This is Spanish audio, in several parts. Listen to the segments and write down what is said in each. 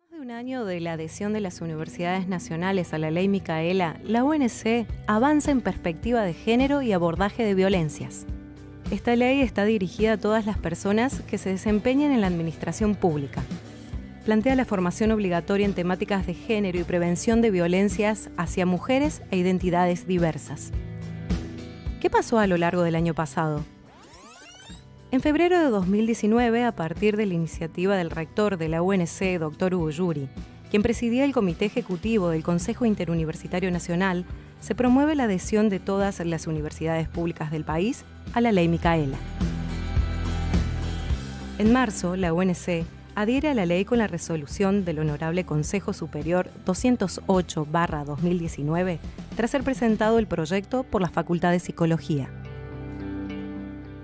De un año de la adhesión de las universidades nacionales a la Ley Micaela, la UNC avanza en perspectiva de género y abordaje de violencias. Esta ley está dirigida a todas las personas que se desempeñan en la administración pública. Plantea la formación obligatoria en temáticas de género y prevención de violencias hacia mujeres e identidades diversas. ¿Qué pasó a lo largo del año pasado? En febrero de 2019, a partir de la iniciativa del rector de la UNC, Dr. Hugo Yuri, quien presidía el Comité Ejecutivo del Consejo Interuniversitario Nacional, se promueve la adhesión de todas las universidades públicas del país a la Ley Micaela. En marzo, la UNC adhiere a la ley con la resolución del Honorable Consejo Superior 208/2019, tras ser presentado el proyecto por la Facultad de Psicología.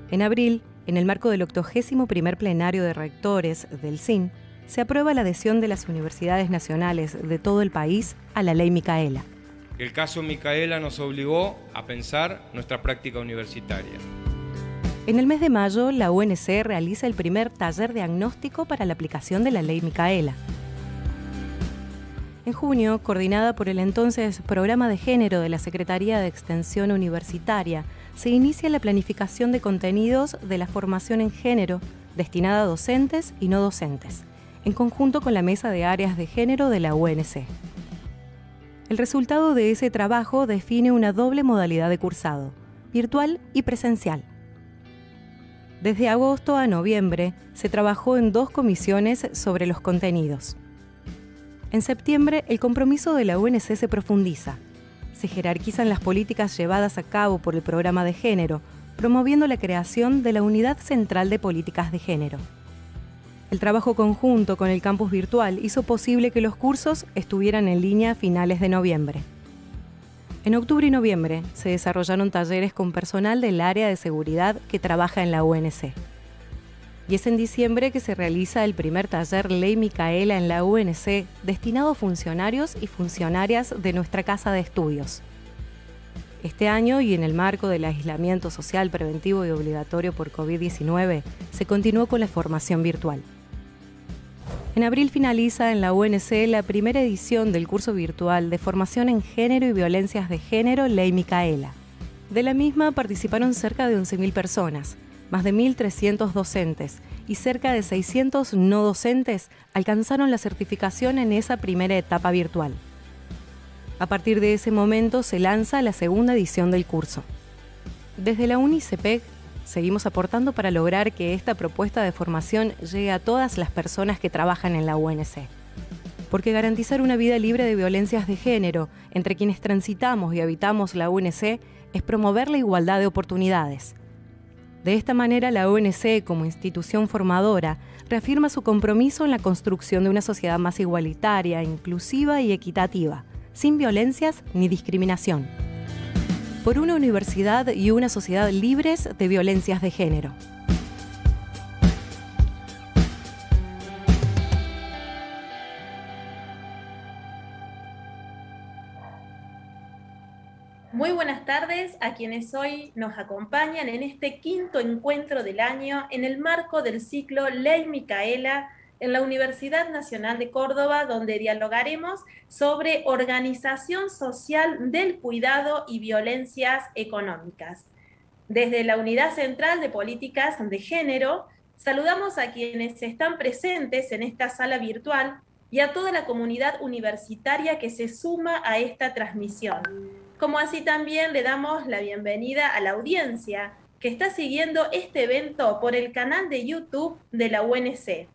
En abril, en el marco del 81º Plenario de Rectores del CIN, se aprueba la adhesión de las universidades nacionales de todo el país a la Ley Micaela. El caso Micaela nos obligó a pensar nuestra práctica universitaria. En el mes de mayo, la UNC realiza el primer taller diagnóstico para la aplicación de la Ley Micaela. En junio, coordinada por el entonces Programa de Género de la Secretaría de Extensión Universitaria, se inicia la planificación de contenidos de la formación en género destinada a docentes y no docentes, en conjunto con la Mesa de Áreas de Género de la UNC. El resultado de ese trabajo define una doble modalidad de cursado, virtual y presencial. Desde agosto a noviembre se trabajó en 2 comisiones sobre los contenidos. En septiembre, el compromiso de la UNC se profundiza. Se jerarquizan las políticas llevadas a cabo por el programa de género, promoviendo la creación de la Unidad Central de Políticas de Género. El trabajo conjunto con el campus virtual hizo posible que los cursos estuvieran en línea a finales de noviembre. En octubre y noviembre se desarrollaron talleres con personal del área de seguridad que trabaja en la UNC. Y es en diciembre que se realiza el primer taller Ley Micaela en la UNC, destinado a funcionarios y funcionarias de nuestra casa de estudios. Este año, y en el marco del aislamiento social preventivo y obligatorio por COVID-19, se continuó con la formación virtual. En abril finaliza en la UNC la primera edición del curso virtual de formación en género y violencias de género Ley Micaela. De la misma participaron cerca de 11.000 personas, más de 1.300 docentes y cerca de 600 no docentes alcanzaron la certificación en esa primera etapa virtual. A partir de ese momento se lanza la segunda edición del curso. Desde la UNICEPEG seguimos aportando para lograr que esta propuesta de formación llegue a todas las personas que trabajan en la UNC. Porque garantizar una vida libre de violencias de género entre quienes transitamos y habitamos la UNC es promover la igualdad de oportunidades. De esta manera, la UNC, como institución formadora, reafirma su compromiso en la construcción de una sociedad más igualitaria, inclusiva y equitativa, sin violencias ni discriminación. Por una universidad y una sociedad libres de violencias de género. Muy buenas tardes a quienes hoy nos acompañan en este 5º encuentro del año en el marco del ciclo Ley Micaela en la Universidad Nacional de Córdoba, donde dialogaremos sobre organización social del cuidado y violencias económicas. Desde la Unidad Central de Políticas de Género, saludamos a quienes están presentes en esta sala virtual y a toda la comunidad universitaria que se suma a esta transmisión. Como así también le damos la bienvenida a la audiencia que está siguiendo este evento por el canal de YouTube de la UNC.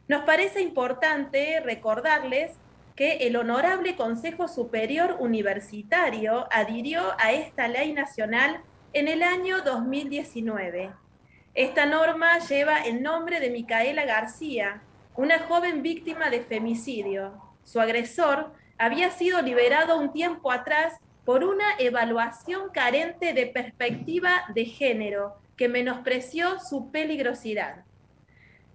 Nos parece importante recordarles que el Honorable Consejo Superior Universitario adhirió a esta ley nacional en el año 2019. Esta norma lleva el nombre de Micaela García, una joven víctima de femicidio. Su agresor había sido liberado un tiempo atrás por una evaluación carente de perspectiva de género que menospreció su peligrosidad.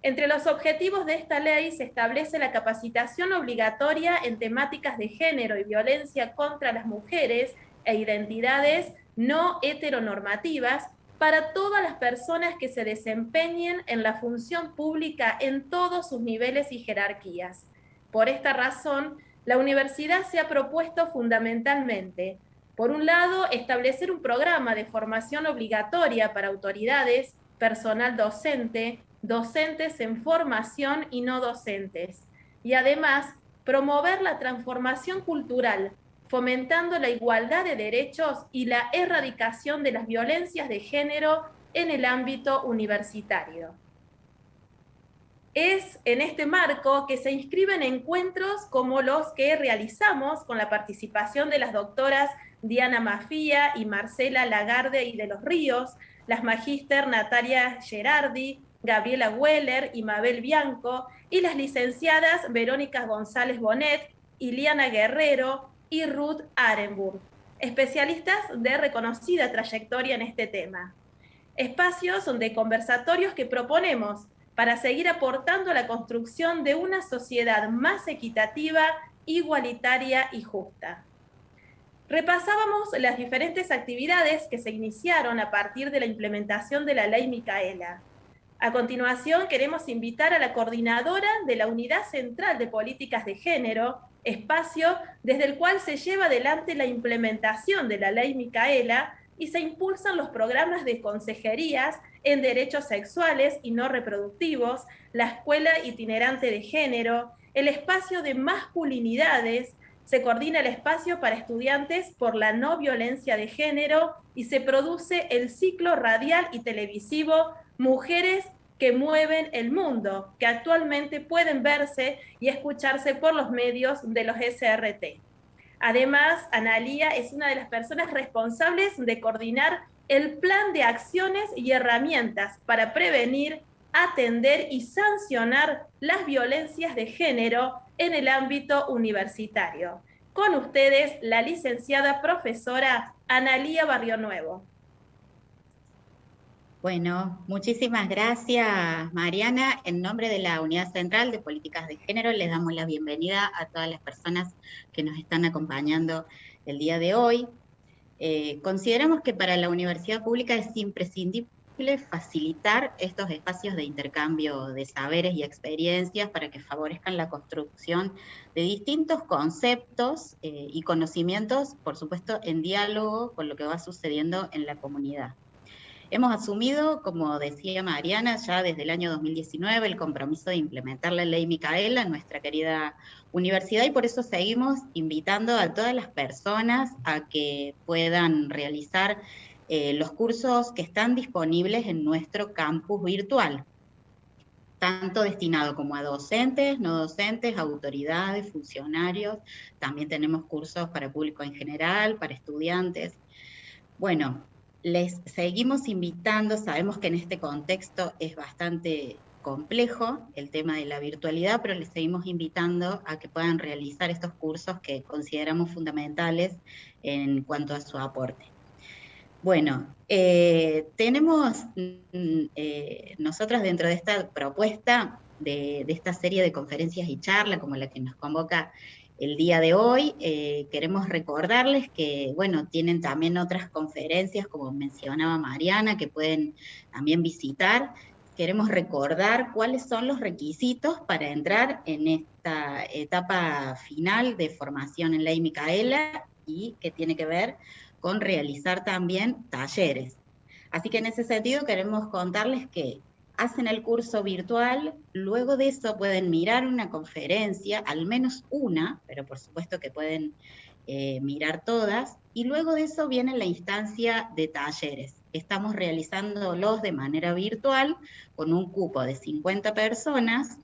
Entre los objetivos de esta ley se establece la capacitación obligatoria en temáticas de género y violencia contra las mujeres e identidades no heteronormativas para todas las personas que se desempeñen en la función pública en todos sus niveles y jerarquías, Por esta razón, la universidad se ha propuesto fundamentalmente, por un lado, establecer un programa de formación obligatoria para autoridades, personal docente, docentes en formación y no docentes, y además promover la transformación cultural, fomentando la igualdad de derechos y la erradicación de las violencias de género en el ámbito universitario. Es en este marco que se inscriben encuentros como los que realizamos con la participación de las doctoras Diana Mafía y Marcela Lagarde y de los Ríos, las magíster Natalia Gerardi, Gabriela Weller y Mabel Bianco, y las licenciadas Verónica González Bonet, Iliana Guerrero y Ruth Arenburg, especialistas de reconocida trayectoria en este tema. Espacios de conversatorios que proponemos para seguir aportando a la construcción de una sociedad más equitativa, igualitaria y justa. Repasábamos las diferentes actividades que se iniciaron a partir de la implementación de la Ley Micaela. A continuación, queremos invitar a la coordinadora de la Unidad Central de Políticas de Género, espacio desde el cual se lleva adelante la implementación de la Ley Micaela y se impulsan los programas de consejerías en derechos sexuales y no reproductivos, la escuela itinerante de género, el espacio de masculinidades, se coordina el espacio para estudiantes por la no violencia de género y se produce el ciclo radial y televisivo Mujeres que mueven el mundo, que actualmente pueden verse y escucharse por los medios de los SRT. Además, Analía es una de las personas responsables de coordinar el plan de acciones y herramientas para prevenir, atender y sancionar las violencias de género en el ámbito universitario. Con ustedes, la licenciada profesora Analía Barrionuevo. Bueno, muchísimas gracias, Mariana. En nombre de la Unidad Central de Políticas de Género, les damos la bienvenida a todas las personas que nos están acompañando el día de hoy. Consideramos que para la universidad pública es imprescindible facilitar estos espacios de intercambio de saberes y experiencias para que favorezcan la construcción de distintos conceptos y conocimientos, por supuesto, en diálogo con lo que va sucediendo en la comunidad. Hemos asumido, como decía Mariana, ya desde el año 2019 el compromiso de implementar la Ley Micaela en nuestra querida universidad y por eso seguimos invitando a todas las personas a que puedan realizar los cursos que están disponibles en nuestro campus virtual, tanto destinado como a docentes, no docentes, autoridades, funcionarios. También tenemos cursos para público en general, para estudiantes. Bueno, les seguimos invitando, sabemos que en este contexto es bastante complejo el tema de la virtualidad, pero les seguimos invitando a que puedan realizar estos cursos que consideramos fundamentales en cuanto a su aporte. Bueno, tenemos nosotras dentro de esta propuesta, de esta serie de conferencias y charlas como la que nos convoca el día de hoy, queremos recordarles que, bueno, tienen también otras conferencias, como mencionaba Mariana, que pueden también visitar. Queremos recordar cuáles son los requisitos para entrar en esta etapa final de formación en Ley Micaela y que tiene que ver con realizar también talleres. Así que en ese sentido queremos contarles que hacen el curso virtual, luego de eso pueden mirar una conferencia, al menos una, pero por supuesto que pueden mirar todas, y luego de eso viene la instancia de talleres. Estamos realizándolos de manera virtual, con un cupo de 50 personas,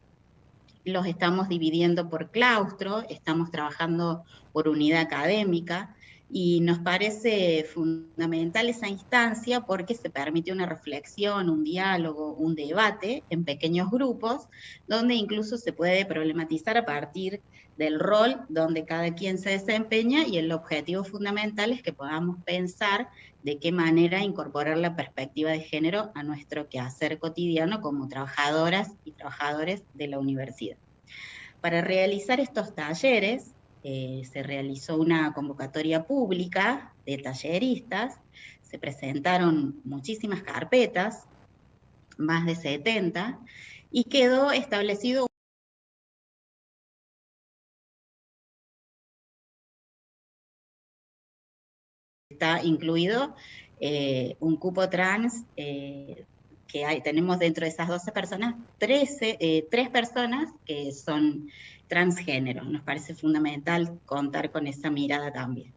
los estamos dividiendo por claustro, estamos trabajando por unidad académica, y nos parece fundamental esa instancia porque se permite una reflexión, un diálogo, un debate en pequeños grupos, donde incluso se puede problematizar a partir del rol donde cada quien se desempeña, y el objetivo fundamental es que podamos pensar de qué manera incorporar la perspectiva de género a nuestro quehacer cotidiano como trabajadoras y trabajadores de la universidad. Para realizar estos talleres, se realizó una convocatoria pública de talleristas, se presentaron muchísimas carpetas, más de 70, y quedó establecido está incluido un cupo trans, tenemos dentro de esas 12 personas, 3 personas que son transgénero. Nos parece fundamental contar con esa mirada también.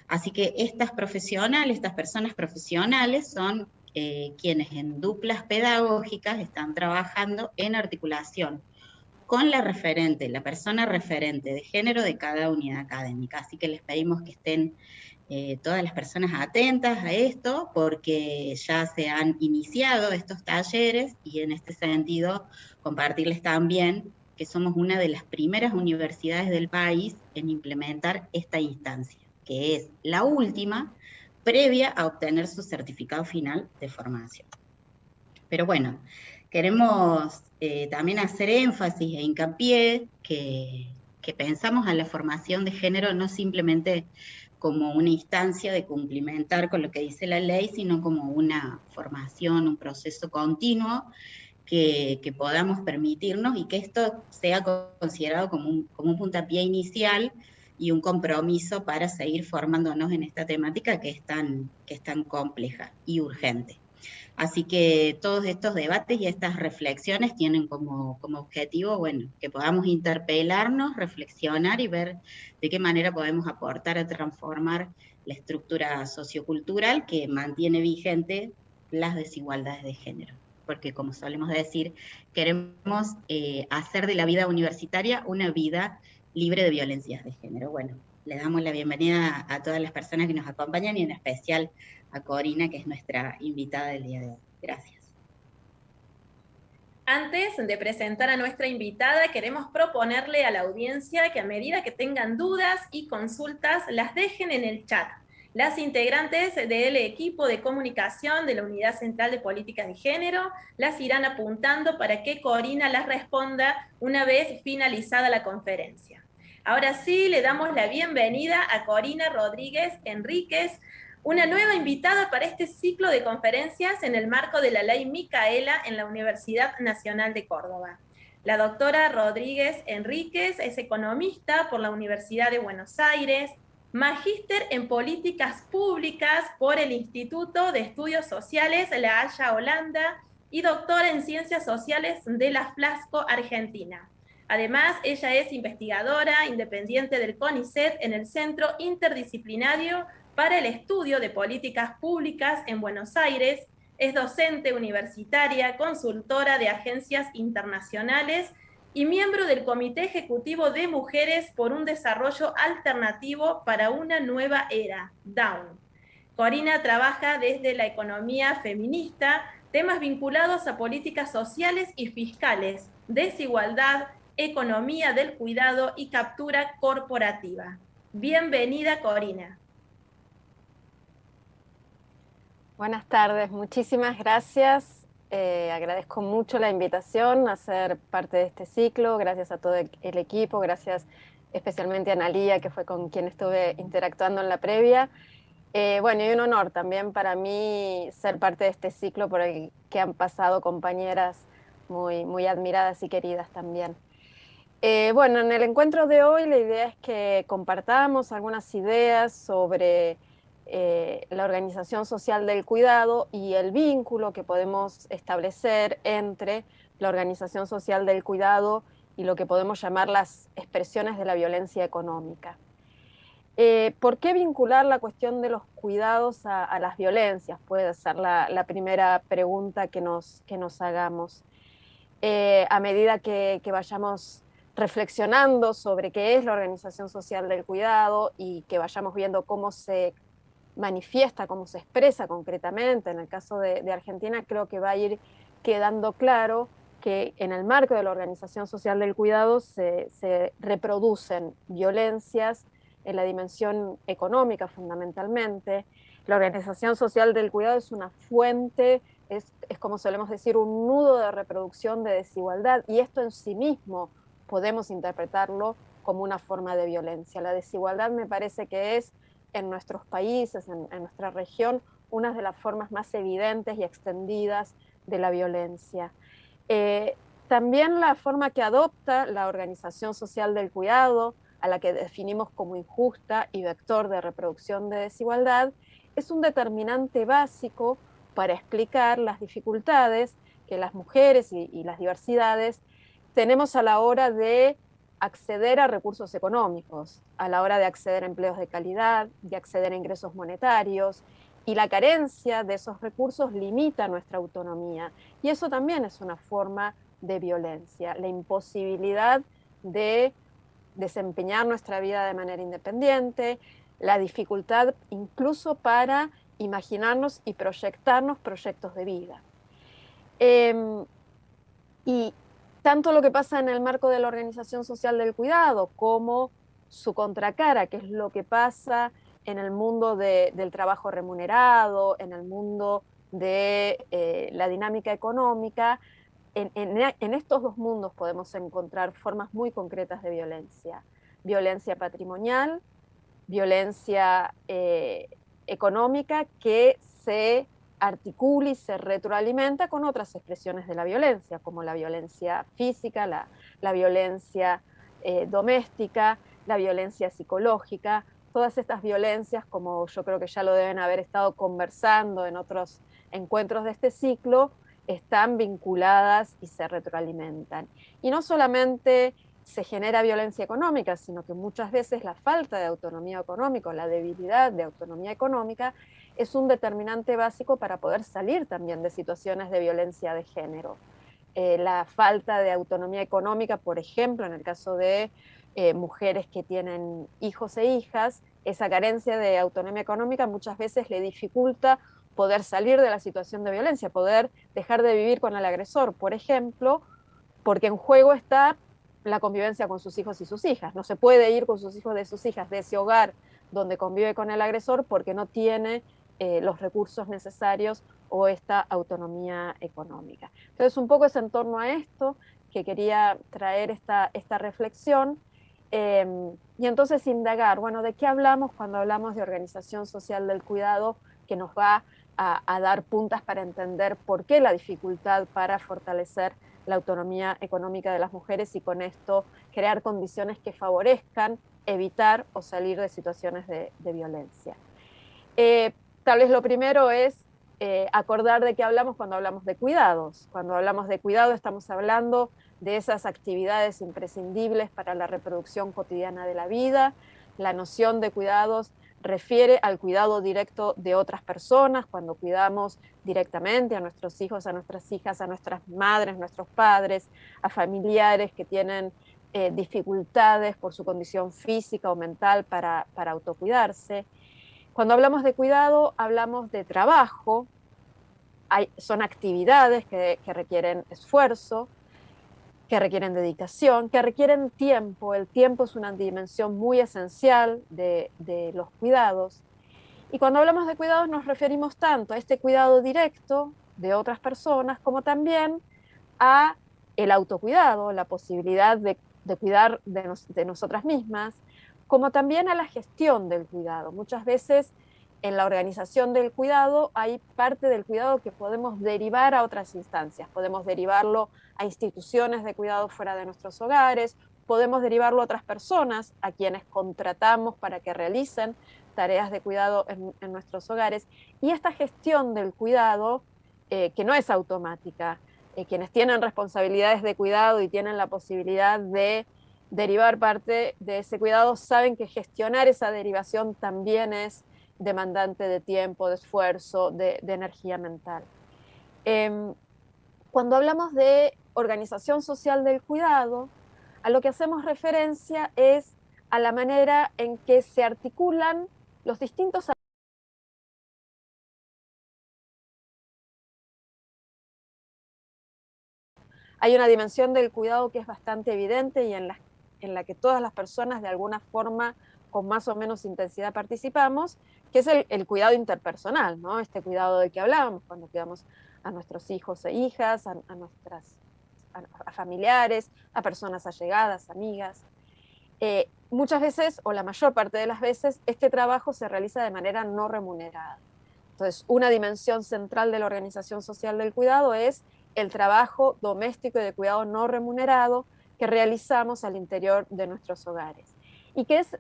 Así que estas personas profesionales son quienes en duplas pedagógicas están trabajando en articulación con la persona referente de género de cada unidad académica. Así que les pedimos que estén todas las personas atentas a esto, porque ya se han iniciado estos talleres, y en este sentido compartirles también que somos una de las primeras universidades del país en implementar esta instancia, que es la última previa a obtener su certificado final de formación. Pero bueno, queremos también hacer énfasis e hincapié que pensamos a la formación de género no simplemente como una instancia de cumplimentar con lo que dice la ley, sino como una formación, un proceso continuo que podamos permitirnos, y que esto sea considerado como un puntapié inicial y un compromiso para seguir formándonos en esta temática que es tan compleja y urgente. Así que todos estos debates y estas reflexiones tienen como objetivo, bueno, que podamos interpelarnos, reflexionar y ver de qué manera podemos aportar a transformar la estructura sociocultural que mantiene vigente las desigualdades de género. Porque, como solemos decir, queremos hacer de la vida universitaria una vida libre de violencias de género. Bueno, le damos la bienvenida a todas las personas que nos acompañan, y en especial a Corina, que es nuestra invitada del día de hoy. Gracias. Antes de presentar a nuestra invitada, queremos proponerle a la audiencia que a medida que tengan dudas y consultas, las dejen en el chat. Las integrantes del equipo de comunicación de la Unidad Central de Políticas de Género las irán apuntando para que Corina las responda una vez finalizada la conferencia. Ahora sí, le damos la bienvenida a Corina Rodríguez Enríquez, una nueva invitada para este ciclo de conferencias en el marco de la Ley Micaela en la Universidad Nacional de Córdoba. La doctora Rodríguez Enríquez es economista por la Universidad de Buenos Aires, magíster en políticas públicas por el Instituto de Estudios Sociales La Haya Holanda y doctora en ciencias sociales de la Flasco Argentina. Además, ella es investigadora independiente del CONICET en el Centro Interdisciplinario para el Estudio de Políticas Públicas en Buenos Aires, es docente universitaria, consultora de agencias internacionales y miembro del Comité Ejecutivo de Mujeres por un Desarrollo Alternativo para una Nueva Era, DAUN. Corina trabaja desde la economía feminista, temas vinculados a políticas sociales y fiscales, desigualdad, economía del cuidado y captura corporativa. Bienvenida, Corina. Buenas tardes, muchísimas gracias. Agradezco mucho la invitación a ser parte de este ciclo. Gracias a todo el equipo, gracias especialmente a Analía, que fue con quien estuve interactuando en la previa. Bueno, y un honor también para mí ser parte de este ciclo por el que han pasado compañeras muy admiradas y queridas también. Bueno, en el encuentro de hoy la idea es que compartamos algunas ideas sobre la organización social del cuidado y el vínculo que podemos establecer entre la organización social del cuidado y lo que podemos llamar las expresiones de la violencia económica. ¿Por qué vincular la cuestión de los cuidados a las violencias? Puede ser la primera pregunta que nos hagamos. A medida que vayamos reflexionando sobre qué es la organización social del cuidado y que vayamos viendo cómo se manifiesta, cómo se expresa concretamente, en el caso de Argentina, creo que va a ir quedando claro que en el marco de la organización social del cuidado se reproducen violencias en la dimensión económica fundamentalmente. La organización social del cuidado es una fuente, es como solemos decir, un nudo de reproducción de desigualdad, y esto en sí mismo podemos interpretarlo como una forma de violencia. La desigualdad me parece que es en nuestros países, en nuestra región, una de las formas más evidentes y extendidas de la violencia. También la forma que adopta la organización social del cuidado, a la que definimos como injusta y vector de reproducción de desigualdad, es un determinante básico para explicar las dificultades que las mujeres y las diversidades tenemos a la hora de acceder a recursos económicos, a la hora de acceder a empleos de calidad, de acceder a ingresos monetarios, y la carencia de esos recursos limita nuestra autonomía. Y eso también es una forma de violencia, la imposibilidad de desempeñar nuestra vida de manera independiente, la dificultad incluso para imaginarnos y proyectarnos proyectos de vida. Y tanto lo que pasa en el marco de la organización social del cuidado como su contracara, que es lo que pasa en el mundo del trabajo remunerado, en el mundo de la dinámica económica, en estos dos mundos podemos encontrar formas muy concretas de violencia. Violencia patrimonial, violencia económica que se articula y se retroalimenta con otras expresiones de la violencia, como la violencia física, la violencia doméstica, la violencia psicológica. Todas estas violencias, como yo creo que ya lo deben haber estado conversando en otros encuentros de este ciclo, están vinculadas y se retroalimentan. Y no solamente se genera violencia económica, sino que muchas veces la falta de autonomía económica, la debilidad de autonomía económica, es un determinante básico para poder salir también de situaciones de violencia de género. La falta de autonomía económica, por ejemplo, en el caso de mujeres que tienen hijos e hijas, esa carencia de autonomía económica muchas veces le dificulta poder salir de la situación de violencia, poder dejar de vivir con el agresor, por ejemplo, porque en juego está la convivencia con sus hijos y sus hijas. No se puede ir con sus hijos y sus hijas de ese hogar donde convive con el agresor porque no tiene los recursos necesarios o esta autonomía económica. Entonces, un poco es en torno a esto que quería traer esta reflexión y entonces indagar, bueno, ¿de qué hablamos cuando hablamos de organización social del cuidado que nos va a dar puntas para entender por qué la dificultad para fortalecer la autonomía económica de las mujeres y con esto crear condiciones que favorezcan evitar o salir de situaciones de violencia? Tal vez lo primero es acordar de qué hablamos cuando hablamos de cuidados. Cuando hablamos de cuidado estamos hablando de esas actividades imprescindibles para la reproducción cotidiana de la vida. La noción de cuidados refiere al cuidado directo de otras personas, cuando cuidamos directamente a nuestros hijos, a nuestras hijas, a nuestras madres, nuestros padres, a familiares que tienen dificultades por su condición física o mental para autocuidarse. Cuando hablamos de cuidado, hablamos de trabajo, son actividades que requieren esfuerzo, que requieren dedicación, que requieren tiempo. El tiempo es una dimensión muy esencial de los cuidados. Y cuando hablamos de cuidados nos referimos tanto a este cuidado directo de otras personas como también a el autocuidado, la posibilidad de cuidar de nosotras mismas, como también a la gestión del cuidado. Muchas veces en la organización del cuidado hay parte del cuidado que podemos derivar a otras instancias, podemos derivarlo a instituciones de cuidado fuera de nuestros hogares, podemos derivarlo a otras personas a quienes contratamos para que realicen tareas de cuidado en nuestros hogares. Y esta gestión del cuidado, que no es automática, quienes tienen responsabilidades de cuidado y tienen la posibilidad de derivar parte de ese cuidado saben que gestionar esa derivación también es demandante de tiempo, de esfuerzo, de energía mental. Cuando hablamos de organización social del cuidado, a lo que hacemos referencia es a la manera en que se articulan los distintos. Hay una dimensión del cuidado que es bastante evidente y en la que todas las personas de alguna forma con más o menos intensidad participamos, que es el cuidado interpersonal, ¿no? Este cuidado del que hablábamos cuando cuidamos a nuestros hijos e hijas, a familiares, a personas allegadas, amigas. Muchas veces, o la mayor parte de las veces, este trabajo se realiza de manera no remunerada. Entonces, una dimensión central de la organización social del cuidado es el trabajo doméstico y de cuidado no remunerado que realizamos al interior de nuestros hogares. Y que es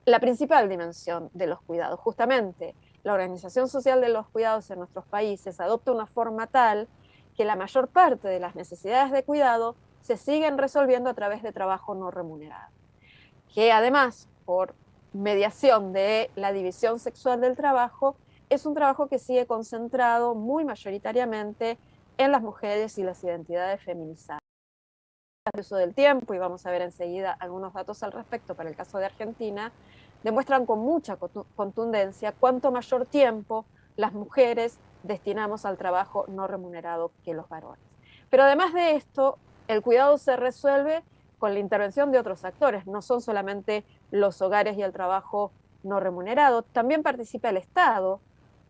la principal dimensión de los cuidados, justamente la organización social de los cuidados en nuestros países adopta una forma tal que la mayor parte de las necesidades de cuidado se siguen resolviendo a través de trabajo no remunerado, que además, por mediación de la división sexual del trabajo, es un trabajo que sigue concentrado muy mayoritariamente en las mujeres y las identidades feminizadas. El uso del tiempo, y vamos a ver enseguida algunos datos al respecto para el caso de Argentina, demuestran con mucha contundencia cuánto mayor tiempo las mujeres destinamos al trabajo no remunerado que los varones. Pero además de esto, el cuidado se resuelve con la intervención de otros actores, no son solamente los hogares y el trabajo no remunerado, también participa el Estado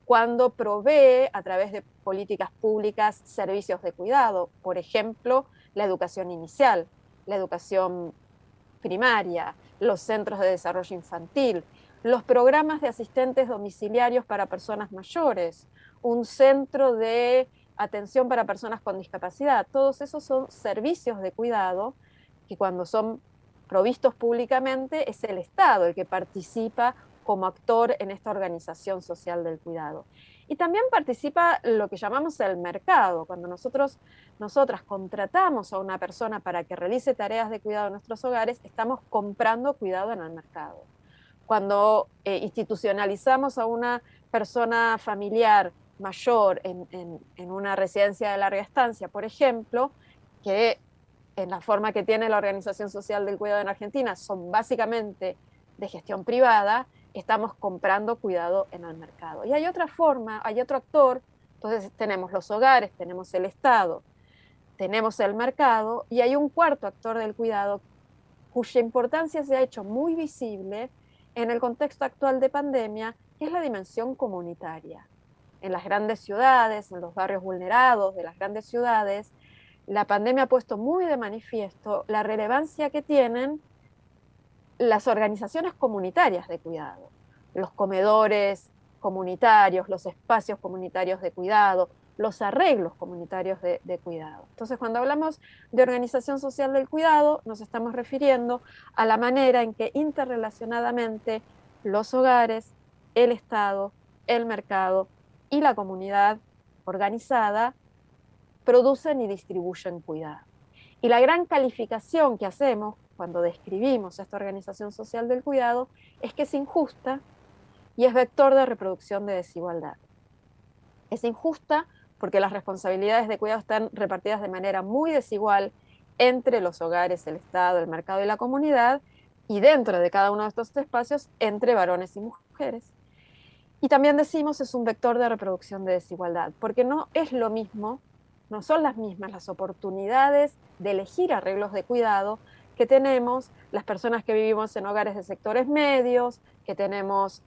cuando provee a través de políticas públicas servicios de cuidado, por ejemplo, la educación inicial, la educación primaria, los centros de desarrollo infantil, los programas de asistentes domiciliarios para personas mayores, un centro de atención para personas con discapacidad. Todos esos son servicios de cuidado que cuando son provistos públicamente es el Estado el que participa como actor en esta organización social del cuidado. Y también participa lo que llamamos el mercado. Cuando nosotras contratamos a una persona para que realice tareas de cuidado en nuestros hogares, estamos comprando cuidado en el mercado. Cuando institucionalizamos a una persona familiar mayor en una residencia de larga estancia, por ejemplo, que en la forma que tiene la Organización Social del Cuidado en Argentina son básicamente de gestión privada, estamos comprando cuidado en el mercado. Y hay otra forma, hay otro actor, entonces tenemos los hogares, tenemos el Estado, tenemos el mercado, y hay un cuarto actor del cuidado cuya importancia se ha hecho muy visible en el contexto actual de pandemia, que es la dimensión comunitaria. En las grandes ciudades, en los barrios vulnerados de las grandes ciudades, la pandemia ha puesto muy de manifiesto la relevancia que tienen las organizaciones comunitarias de cuidado, los comedores comunitarios, los espacios comunitarios de cuidado, los arreglos comunitarios de cuidado. Entonces, cuando hablamos de organización social del cuidado, nos estamos refiriendo a la manera en que interrelacionadamente los hogares, el Estado, el mercado y la comunidad organizada producen y distribuyen cuidado. Y la gran calificación que hacemos cuando describimos esta organización social del cuidado es que es injusta y es vector de reproducción de desigualdad. Es injusta porque las responsabilidades de cuidado están repartidas de manera muy desigual entre los hogares, el Estado, el mercado y la comunidad, y dentro de cada uno de estos espacios entre varones y mujeres. Y también decimos es un vector de reproducción de desigualdad, porque no es lo mismo, no son las mismas las oportunidades de elegir arreglos de cuidado que tenemos las personas que vivimos en hogares de sectores medios, que tenemos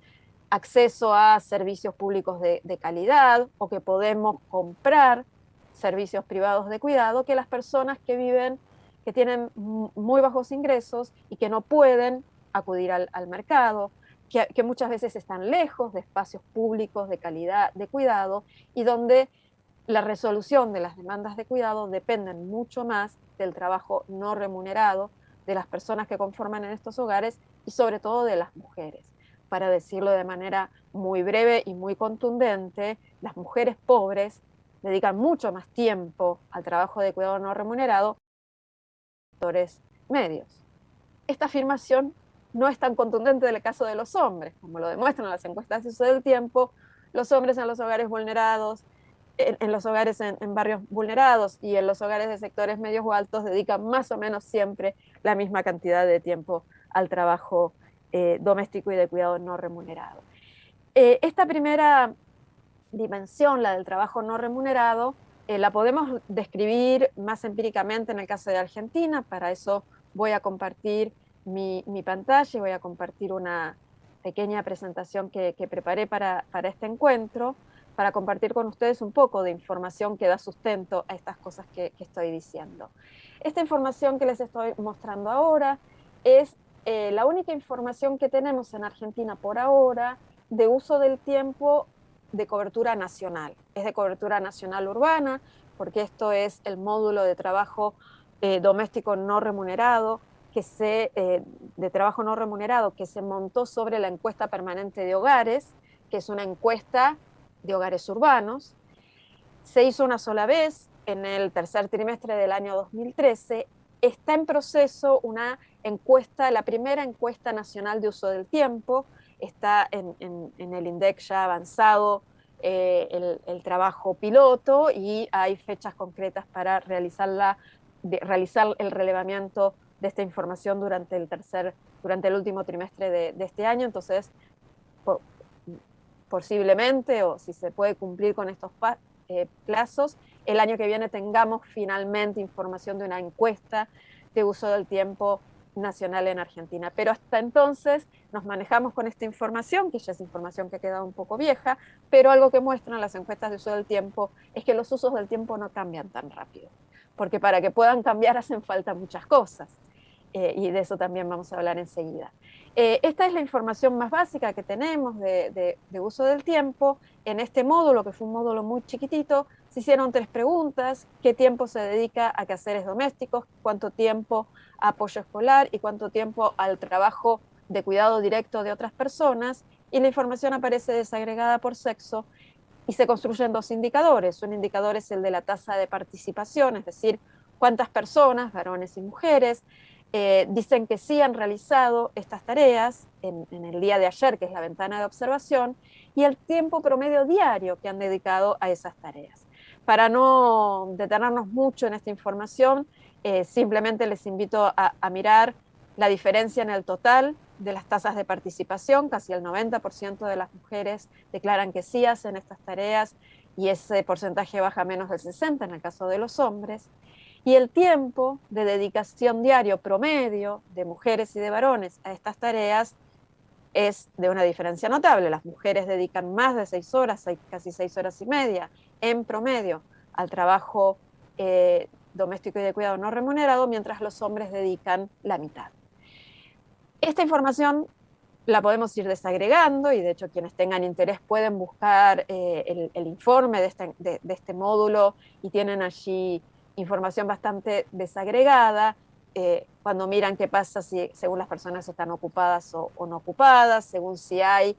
acceso a servicios públicos de calidad o que podemos comprar servicios privados de cuidado, que las personas que viven, que tienen muy bajos ingresos y que no pueden acudir al mercado, que muchas veces están lejos de espacios públicos de calidad de cuidado y donde la resolución de las demandas de cuidado dependen mucho más del trabajo no remunerado de las personas que conforman en estos hogares y sobre todo de las mujeres. Para decirlo de manera muy breve y muy contundente, las mujeres pobres dedican mucho más tiempo al trabajo de cuidado no remunerado que los sectores medios. Esta afirmación no es tan contundente en el caso de los hombres, como lo demuestran las encuestas de uso del tiempo. Los hombres en los hogares vulnerados, en los hogares en barrios vulnerados y en los hogares de sectores medios o altos dedican más o menos siempre la misma cantidad de tiempo al trabajo doméstico y de cuidado no remunerado. Esta primera dimensión, la del trabajo no remunerado, la podemos describir más empíricamente en el caso de Argentina. Para eso voy a compartir mi pantalla y voy a compartir una pequeña presentación que preparé para este encuentro, para compartir con ustedes un poco de información que da sustento a estas cosas que estoy diciendo. Esta información que les estoy mostrando ahora es la única información que tenemos en Argentina por ahora de uso del tiempo de cobertura nacional. Es de cobertura nacional urbana, porque esto es el módulo de trabajo doméstico no remunerado, de trabajo no remunerado que se montó sobre la encuesta permanente de hogares, que es una encuesta de hogares urbanos. Se hizo una sola vez en el tercer trimestre del año 2013. Está en proceso una encuesta, la primera encuesta nacional de uso del tiempo. Está en el INDEC ya avanzado el trabajo piloto, y hay fechas concretas para realizar el relevamiento de esta información durante el último trimestre de este año. Entonces, posiblemente, o si se puede cumplir con estos plazos, el año que viene tengamos finalmente información de una encuesta de uso del tiempo nacional en Argentina. Pero hasta entonces nos manejamos con esta información, que ya es información que ha quedado un poco vieja, pero algo que muestran las encuestas de uso del tiempo es que los usos del tiempo no cambian tan rápido, porque para que puedan cambiar hacen falta muchas cosas, y de eso también vamos a hablar enseguida. Esta es la información más básica que tenemos de uso del tiempo. En este módulo, que fue un módulo muy chiquitito, se hicieron 3 preguntas: ¿qué tiempo se dedica a quehaceres domésticos? ¿Cuánto tiempo a apoyo escolar? ¿Y cuánto tiempo al trabajo de cuidado directo de otras personas? Y la información aparece desagregada por sexo y se construyen 2 indicadores. Un indicador es el de la tasa de participación, es decir, cuántas personas, varones y mujeres, dicen que sí han realizado estas tareas en el día de ayer, que es la ventana de observación, y el tiempo promedio diario que han dedicado a esas tareas. Para no detenernos mucho en esta información, simplemente les invito a mirar la diferencia en el total de las tasas de participación. Casi el 90% de las mujeres declaran que sí hacen estas tareas, y ese porcentaje baja a menos del 60% en el caso de los hombres. Y el tiempo de dedicación diario promedio de mujeres y de varones a estas tareas es de una diferencia notable. Las mujeres dedican más de 6 horas, casi 6 horas y media en promedio, al trabajo doméstico y de cuidado no remunerado, mientras los hombres dedican la mitad. Esta información la podemos ir desagregando, y de hecho quienes tengan interés pueden buscar el informe de este módulo, y tienen allí información bastante desagregada, cuando miran qué pasa según las personas están ocupadas o no ocupadas, según si hay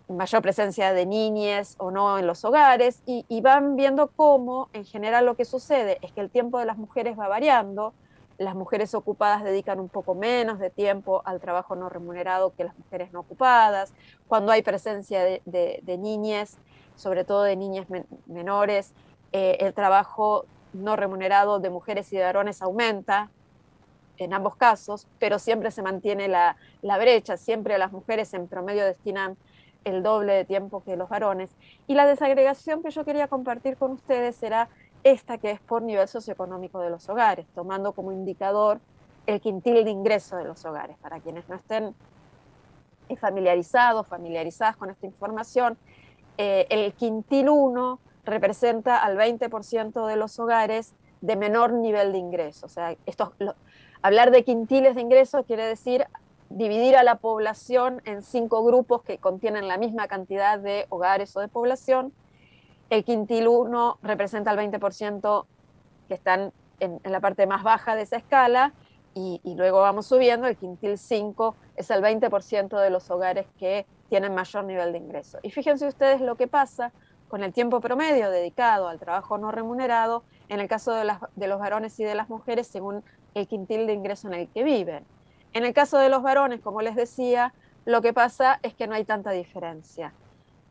mayor presencia de niñas o no en los hogares, y van viendo cómo en general lo que sucede es que el tiempo de las mujeres va variando. Las mujeres ocupadas dedican un poco menos de tiempo al trabajo no remunerado que las mujeres no ocupadas. Cuando hay presencia de niñas, sobre todo de niñas menores, el trabajo no remunerado de mujeres y de varones aumenta en ambos casos, pero siempre se mantiene la brecha. Siempre las mujeres en promedio destinan el doble de tiempo que los varones. Y la desagregación que yo quería compartir con ustedes será esta, que es por nivel socioeconómico de los hogares, tomando como indicador el quintil de ingreso de los hogares. Para quienes no estén familiarizadas con esta información, el quintil 1 representa al 20% de los hogares de menor nivel de ingreso. O sea, hablar de quintiles de ingreso quiere decir dividir a la población en 5 grupos que contienen la misma cantidad de hogares o de población. El quintil 1 representa al 20% que están en la parte más baja de esa escala, y luego vamos subiendo. El quintil 5 es el 20% de los hogares que tienen mayor nivel de ingreso. Y fíjense ustedes lo que pasa con el tiempo promedio dedicado al trabajo no remunerado en el caso de los varones y de las mujeres, según el quintil de ingreso en el que viven. En el caso de los varones, como les decía, lo que pasa es que no hay tanta diferencia.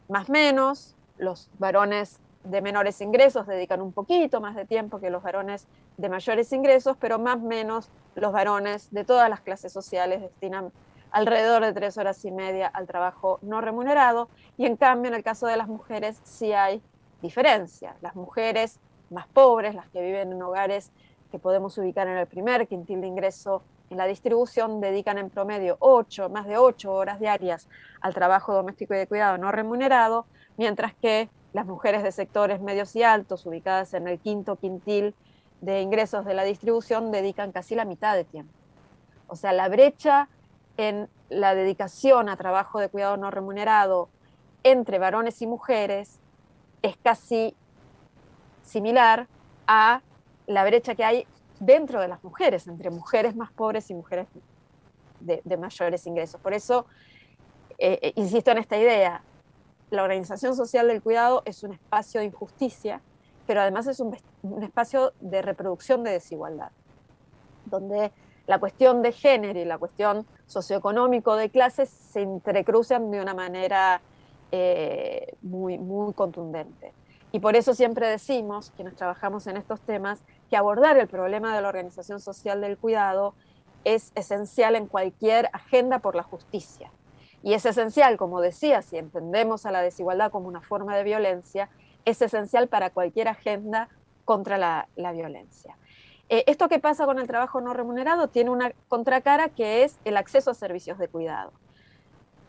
Más o menos, los varones de menores ingresos dedican un poquito más de tiempo que los varones de mayores ingresos, pero más o menos los varones de todas las clases sociales destinan alrededor de 3 horas y media al trabajo no remunerado. Y en cambio, en el caso de las mujeres sí hay diferencia. Las mujeres más pobres, las que viven en hogares que podemos ubicar en el primer quintil de ingreso en la distribución, dedican en promedio más de 8 horas diarias al trabajo doméstico y de cuidado no remunerado, mientras que las mujeres de sectores medios y altos, ubicadas en el quinto quintil de ingresos de la distribución, dedican casi la mitad de tiempo. O sea, la brecha en la dedicación a trabajo de cuidado no remunerado entre varones y mujeres es casi similar a la brecha que hay dentro de las mujeres, entre mujeres más pobres y mujeres de mayores ingresos. Por eso insisto en esta idea: la organización social del cuidado es un espacio de injusticia, pero además es un espacio de reproducción de desigualdad, donde la cuestión de género y la cuestión socioeconómico de clases se entrecruzan de una manera muy, muy contundente. Y por eso siempre decimos, quienes trabajamos en estos temas, que abordar el problema de la organización social del cuidado es esencial en cualquier agenda por la justicia. Y es esencial, como decía, si entendemos a la desigualdad como una forma de violencia, es esencial para cualquier agenda contra la violencia. Esto que pasa con el trabajo no remunerado tiene una contracara que es el acceso a servicios de cuidado.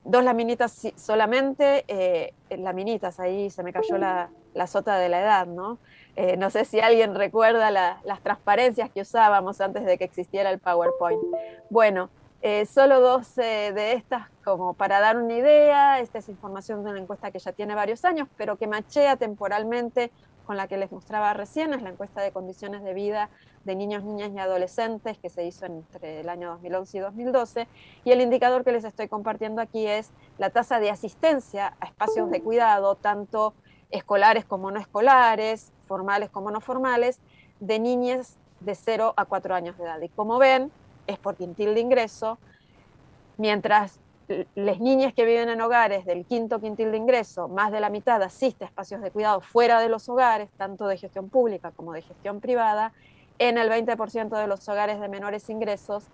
2 laminitas solamente, laminitas, ahí se me cayó la sota de la edad, ¿no? No sé si alguien recuerda las transparencias que usábamos antes de que existiera el PowerPoint. Bueno, solo 2 de estas como para dar una idea. Esta es información de una encuesta que ya tiene varios años, pero que machea temporalmente con la que les mostraba recién, es la encuesta de condiciones de vida de niños, niñas y adolescentes que se hizo entre el año 2011 y 2012, y el indicador que les estoy compartiendo aquí es la tasa de asistencia a espacios de cuidado, tanto escolares como no escolares, formales como no formales, de niñas de 0 a 4 años de edad. Y como ven, es por quintil de ingreso, mientras las niñas que viven en hogares del quinto quintil de ingreso, más de la mitad asiste a espacios de cuidado fuera de los hogares, tanto de gestión pública como de gestión privada. En el 20% de los hogares de menores ingresos,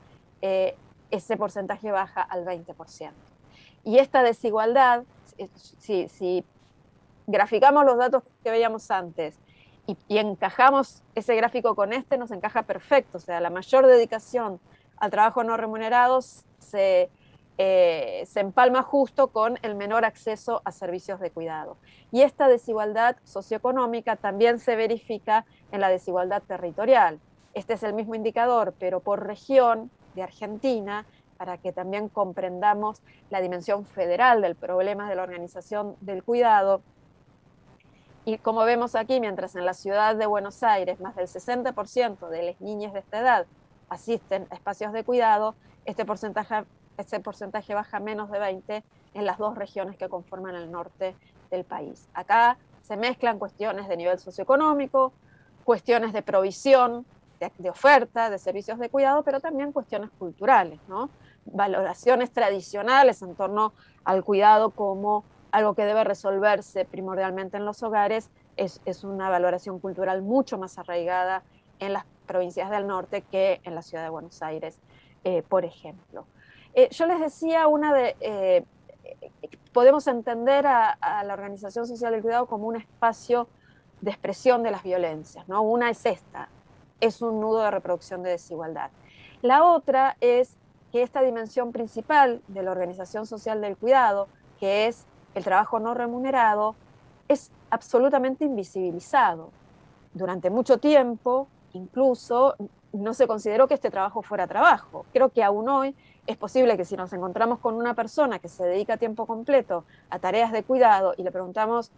ese porcentaje baja al 20%. Y esta desigualdad, si graficamos los datos que veíamos antes y encajamos ese gráfico con este, nos encaja perfecto. O sea, la mayor dedicación al trabajo no remunerado se empalma justo con el menor acceso a servicios de cuidado. Y esta desigualdad socioeconómica también se verifica en la desigualdad territorial. Este es el mismo indicador, pero por región de Argentina, para que también comprendamos la dimensión federal del problema de la organización del cuidado. Y como vemos aquí, mientras en la ciudad de Buenos Aires más del 60% de las niñas de esta edad asisten a espacios de cuidado, este porcentaje baja menos de 20 en las 2 regiones que conforman el norte del país. Acá se mezclan cuestiones de nivel socioeconómico, cuestiones de provisión, de oferta, de servicios de cuidado, pero también cuestiones culturales, ¿no? Valoraciones tradicionales en torno al cuidado como algo que debe resolverse primordialmente en los hogares, es una valoración cultural mucho más arraigada en las provincias del norte que en la ciudad de Buenos Aires, por ejemplo. Yo les decía, podemos entender a la organización social del cuidado como un espacio de expresión de las violencias, ¿no? Una es esta, es un nudo de reproducción de desigualdad. La otra es que esta dimensión principal de la organización social del cuidado, que es el trabajo no remunerado, es absolutamente invisibilizado. Durante mucho tiempo, incluso, no se consideró que este trabajo fuera trabajo. Creo que aún hoy es posible que si nos encontramos con una persona que se dedica a tiempo completo a tareas de cuidado y le preguntamos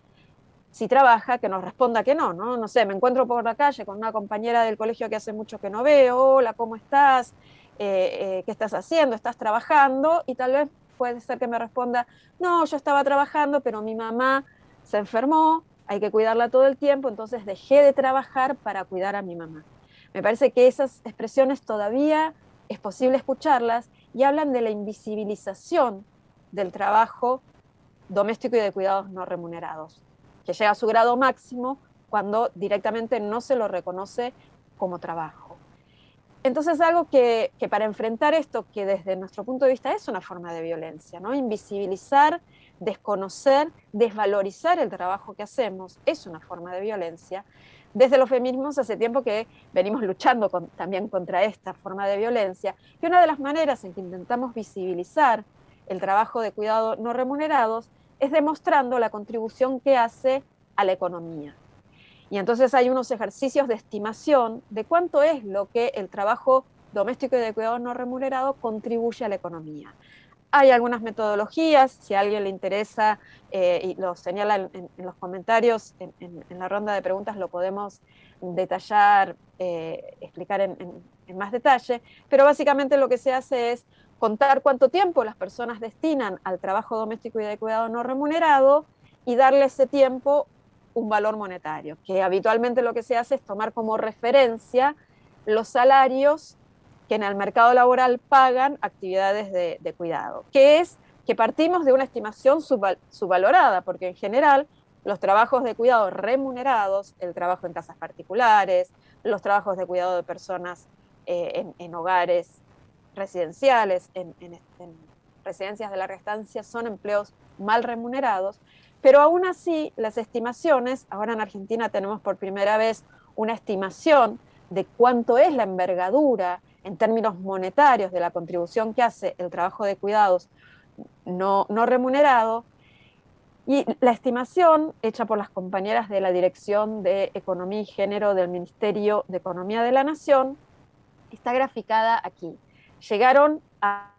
si trabaja, que nos responda que no, ¿no? No sé, me encuentro por la calle con una compañera del colegio que hace mucho que no veo, hola, ¿cómo estás? ¿Qué estás haciendo? ¿Estás trabajando? Y tal vez puede ser que me responda, no, yo estaba trabajando, pero mi mamá se enfermó, hay que cuidarla todo el tiempo, entonces dejé de trabajar para cuidar a mi mamá. Me parece que esas expresiones todavía es posible escucharlas y hablan de la invisibilización del trabajo doméstico y de cuidados no remunerados, que llega a su grado máximo cuando directamente no se lo reconoce como trabajo. Entonces, algo que para enfrentar esto, que desde nuestro punto de vista es una forma de violencia, ¿no? Invisibilizar, desconocer, desvalorizar el trabajo que hacemos es una forma de violencia. Desde los feminismos hace tiempo que venimos luchando también contra esta forma de violencia, y una de las maneras en que intentamos visibilizar el trabajo de cuidado no remunerados es demostrando la contribución que hace a la economía. Y entonces hay unos ejercicios de estimación de cuánto es lo que el trabajo doméstico y de cuidado no remunerado contribuye a la economía. Hay algunas metodologías, si a alguien le interesa y lo señala en los comentarios, en la ronda de preguntas lo podemos detallar, explicar en más detalle, pero básicamente lo que se hace es contar cuánto tiempo las personas destinan al trabajo doméstico y de cuidado no remunerado y darle ese tiempo un valor monetario, que habitualmente lo que se hace es tomar como referencia los salarios que en el mercado laboral pagan actividades de cuidado, que es que partimos de una estimación subvalorada, porque en general los trabajos de cuidado remunerados, el trabajo en casas particulares, los trabajos de cuidado de personas en hogares residenciales, en residencias de larga estancia, son empleos mal remunerados, pero aún así las estimaciones, ahora en Argentina tenemos por primera vez una estimación de cuánto es la envergadura en términos monetarios de la contribución que hace el trabajo de cuidados no remunerado, y la estimación hecha por las compañeras de la Dirección de Economía y Género del Ministerio de Economía de la Nación está graficada aquí. Llegaron a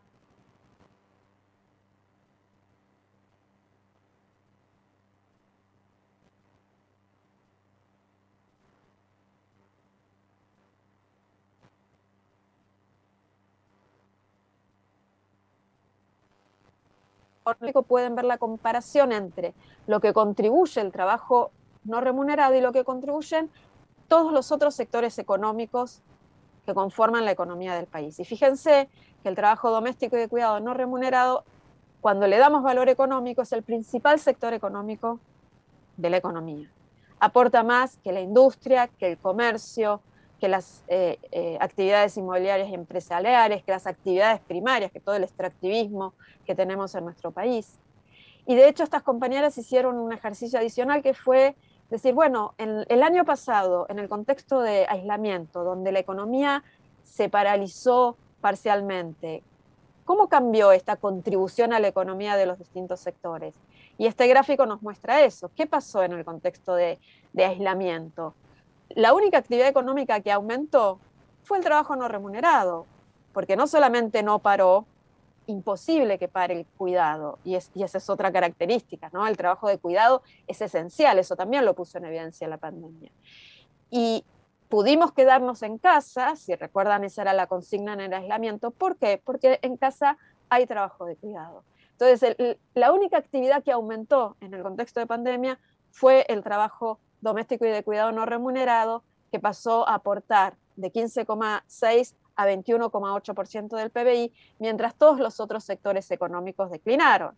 pueden ver la comparación entre lo que contribuye el trabajo no remunerado y lo que contribuyen todos los otros sectores económicos que conforman la economía del país. Y fíjense que el trabajo doméstico y de cuidado no remunerado, cuando le damos valor económico, es el principal sector económico de la economía. Aporta más que la industria, que el comercio, que las actividades inmobiliarias y empresariales, que las actividades primarias, que todo el extractivismo que tenemos en nuestro país. Y de hecho estas compañeras hicieron un ejercicio adicional que fue decir, bueno, el año pasado, en el contexto de aislamiento, donde la economía se paralizó parcialmente, ¿cómo cambió esta contribución a la economía de los distintos sectores? Y este gráfico nos muestra eso. ¿Qué pasó en el contexto de aislamiento? La única actividad económica que aumentó fue el trabajo no remunerado, porque no solamente no paró, imposible que pare el cuidado, y esa es otra característica, ¿no? El trabajo de cuidado es esencial, eso también lo puso en evidencia la pandemia. Y pudimos quedarnos en casa, si recuerdan esa era la consigna en el aislamiento. ¿Por qué? Porque en casa hay trabajo de cuidado. Entonces, la única actividad que aumentó en el contexto de pandemia fue el trabajo doméstico y de cuidado no remunerado, que pasó a aportar de 15,6 a 21,8% del PBI, mientras todos los otros sectores económicos declinaron.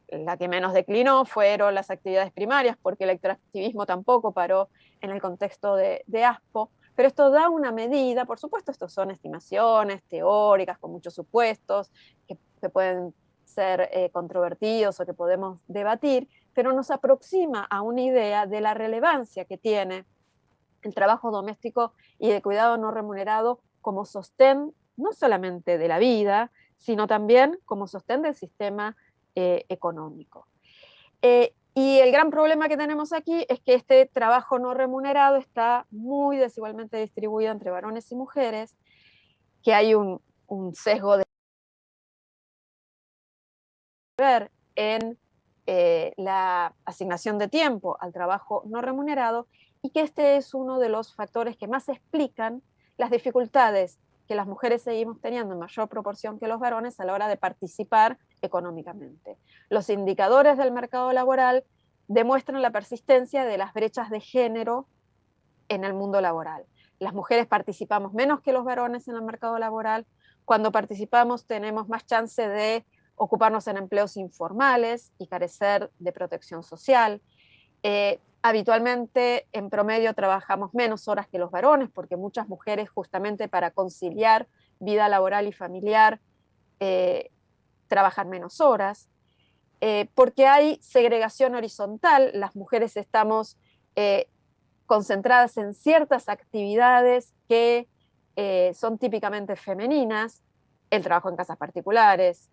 La que menos declinó fueron las actividades primarias, porque el extractivismo tampoco paró en el contexto de ASPO, pero esto da una medida, por supuesto, estos son estimaciones teóricas con muchos supuestos que pueden ser controvertidos o que podemos debatir, pero nos aproxima a una idea de la relevancia que tiene el trabajo doméstico y de cuidado no remunerado como sostén no solamente de la vida, sino también como sostén del sistema económico. Y el gran problema que tenemos aquí es que este trabajo no remunerado está muy desigualmente distribuido entre varones y mujeres, que hay un sesgo de ver en la asignación de tiempo al trabajo no remunerado, y que este es uno de los factores que más explican las dificultades que las mujeres seguimos teniendo en mayor proporción que los varones a la hora de participar económicamente. Los indicadores del mercado laboral demuestran la persistencia de las brechas de género en el mundo laboral. Las mujeres participamos menos que los varones en el mercado laboral. Cuando participamos tenemos más chance de ocuparnos en empleos informales y carecer de protección social. Habitualmente, en promedio, trabajamos menos horas que los varones, porque muchas mujeres, justamente para conciliar vida laboral y familiar, trabajan menos horas. Porque hay segregación horizontal, las mujeres estamos concentradas en ciertas actividades que son típicamente femeninas, el trabajo en casas particulares,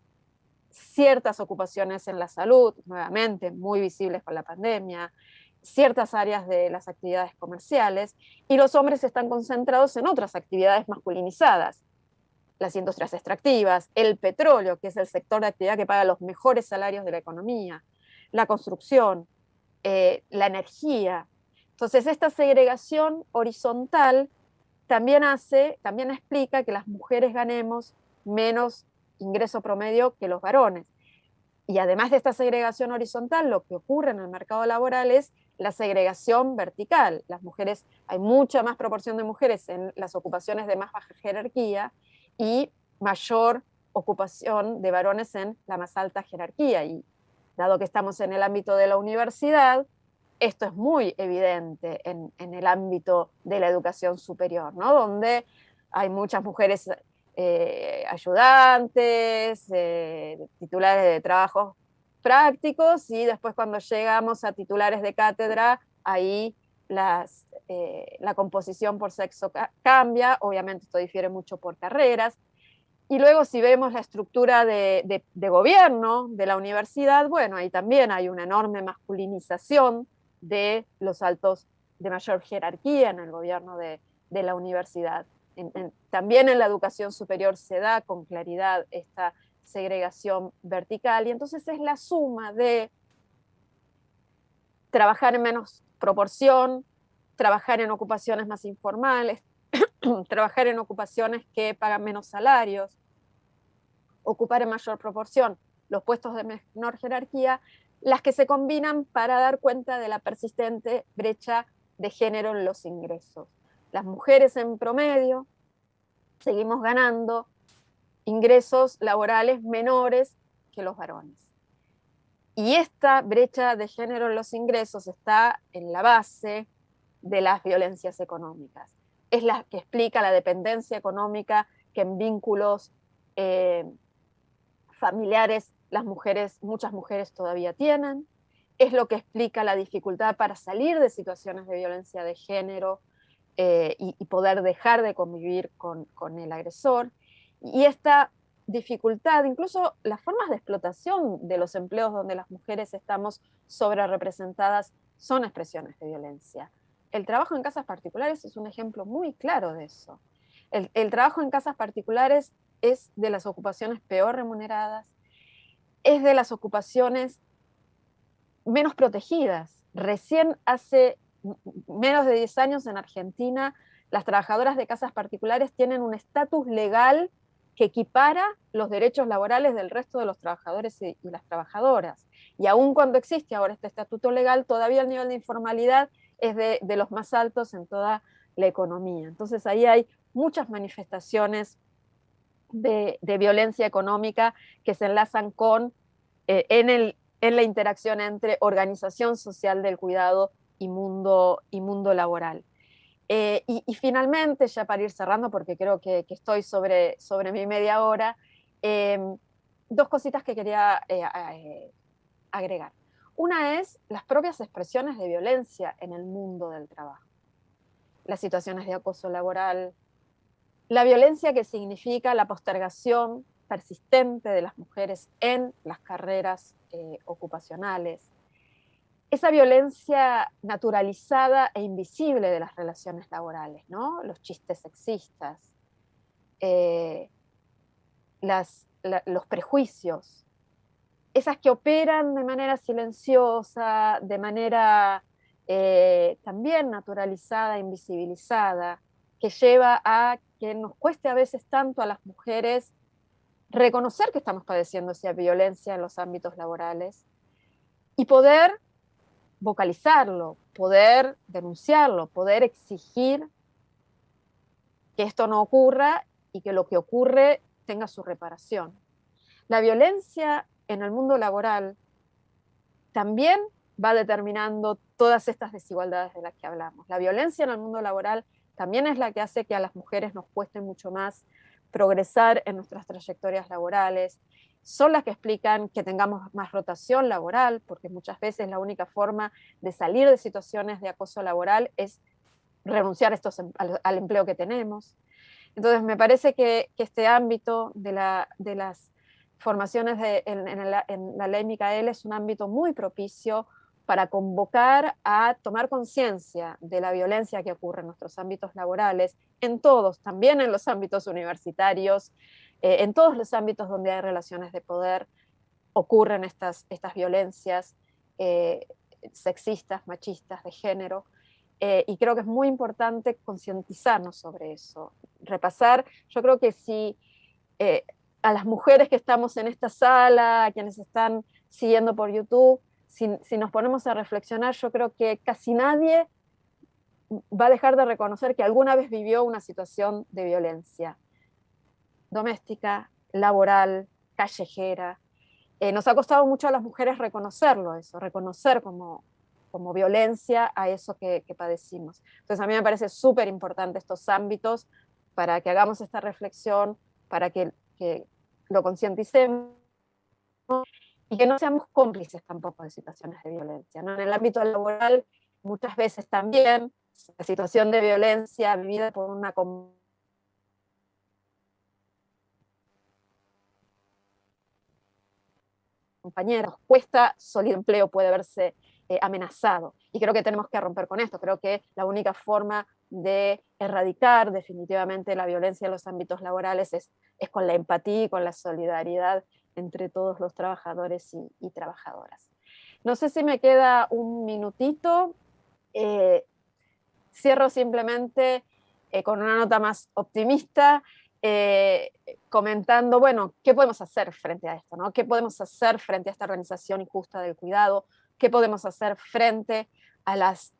ciertas ocupaciones en la salud, nuevamente muy visibles con la pandemia, ciertas áreas de las actividades comerciales, y los hombres están concentrados en otras actividades masculinizadas, las industrias extractivas, el petróleo, que es el sector de actividad que paga los mejores salarios de la economía, la construcción, la energía. Entonces, esta segregación horizontal también explica que las mujeres ganemos menos ingreso promedio que los varones. Y además de esta segregación horizontal, lo que ocurre en el mercado laboral es la segregación vertical. Las mujeres, hay mucha más proporción de mujeres en las ocupaciones de más baja jerarquía y mayor ocupación de varones en la más alta jerarquía. Y dado que estamos en el ámbito de la universidad, esto es muy evidente en el ámbito de la educación superior, ¿no? Donde hay muchas mujeres ayudantes, titulares de trabajos prácticos, y después cuando llegamos a titulares de cátedra, ahí la composición por sexo cambia. Obviamente esto difiere mucho por carreras. Y luego si vemos la estructura de gobierno de la universidad, bueno, ahí también hay una enorme masculinización de los altos de mayor jerarquía en el gobierno de la universidad. También en la educación superior se da con claridad esta segregación vertical, y entonces es la suma de trabajar en menos proporción, trabajar en ocupaciones más informales, trabajar en ocupaciones que pagan menos salarios, ocupar en mayor proporción los puestos de menor jerarquía, las que se combinan para dar cuenta de la persistente brecha de género en los ingresos. Las mujeres en promedio seguimos ganando ingresos laborales menores que los varones. Y esta brecha de género en los ingresos está en la base de las violencias económicas. Es la que explica la dependencia económica que en vínculos familiares muchas mujeres todavía tienen. Es lo que explica la dificultad para salir de situaciones de violencia de género y poder dejar de convivir con el agresor. Y esta dificultad, incluso las formas de explotación de los empleos donde las mujeres estamos sobrerepresentadas, son expresiones de violencia. El trabajo en casas particulares es un ejemplo muy claro de eso. El trabajo en casas particulares es de las ocupaciones peor remuneradas, es de las ocupaciones menos protegidas. Recién hace menos de 10 años en Argentina, las trabajadoras de casas particulares tienen un estatus legal que equipara los derechos laborales del resto de los trabajadores y las trabajadoras. Y aun cuando existe ahora este estatuto legal, todavía el nivel de informalidad es de los más altos en toda la economía. Entonces ahí hay muchas manifestaciones de violencia económica que se enlazan con en la interacción entre organización social del cuidado y mundo laboral. Y finalmente, ya para ir cerrando, porque creo que estoy sobre mi media hora, dos cositas que quería agregar. Una es las propias expresiones de violencia en el mundo del trabajo. Las situaciones de acoso laboral, la violencia que significa la postergación persistente de las mujeres en las carreras ocupacionales, esa violencia naturalizada e invisible de las relaciones laborales, ¿no? Los chistes sexistas, los prejuicios, esas que operan de manera silenciosa, de manera también naturalizada, invisibilizada, que lleva a que nos cueste a veces tanto a las mujeres reconocer que estamos padeciendo esa violencia en los ámbitos laborales y poder vocalizarlo, poder denunciarlo, poder exigir que esto no ocurra y que lo que ocurre tenga su reparación. La violencia en el mundo laboral también va determinando todas estas desigualdades de las que hablamos. La violencia en el mundo laboral también es la que hace que a las mujeres nos cueste mucho más progresar en nuestras trayectorias laborales, son las que explican que tengamos más rotación laboral, porque muchas veces la única forma de salir de situaciones de acoso laboral es renunciar al empleo que tenemos. Entonces me parece que este ámbito de las formaciones en la ley Micaela es un ámbito muy propicio para convocar a tomar conciencia de la violencia que ocurre en nuestros ámbitos laborales, en todos, también en los ámbitos universitarios, en todos los ámbitos donde hay relaciones de poder, ocurren estas violencias sexistas, machistas, de género, y creo que es muy importante concientizarnos sobre eso, repasar. Yo creo que si a las mujeres que estamos en esta sala, a quienes están siguiendo por YouTube, si nos ponemos a reflexionar, yo creo que casi nadie va a dejar de reconocer que alguna vez vivió una situación de violencia doméstica, laboral, callejera. Nos ha costado mucho a las mujeres reconocerlo, eso, reconocer como violencia a eso que padecimos. Entonces a mí me parece súper importante estos ámbitos para que hagamos esta reflexión, para que lo concienticemos y que no seamos cómplices tampoco de situaciones de violencia, ¿no? En el ámbito laboral muchas veces también la situación de violencia vivida por una compañera, nos cuesta, sólido empleo puede verse amenazado. Y creo que tenemos que romper con esto. Creo que la única forma de erradicar definitivamente la violencia en los ámbitos laborales es con la empatía y con la solidaridad entre todos los trabajadores y trabajadoras. No sé si me queda un minutito. Cierro simplemente con una nota más optimista, comentando, bueno, ¿qué podemos hacer frente a esto, ¿no? ¿Qué podemos hacer frente a esta organización injusta del cuidado? ¿Qué podemos hacer frente a las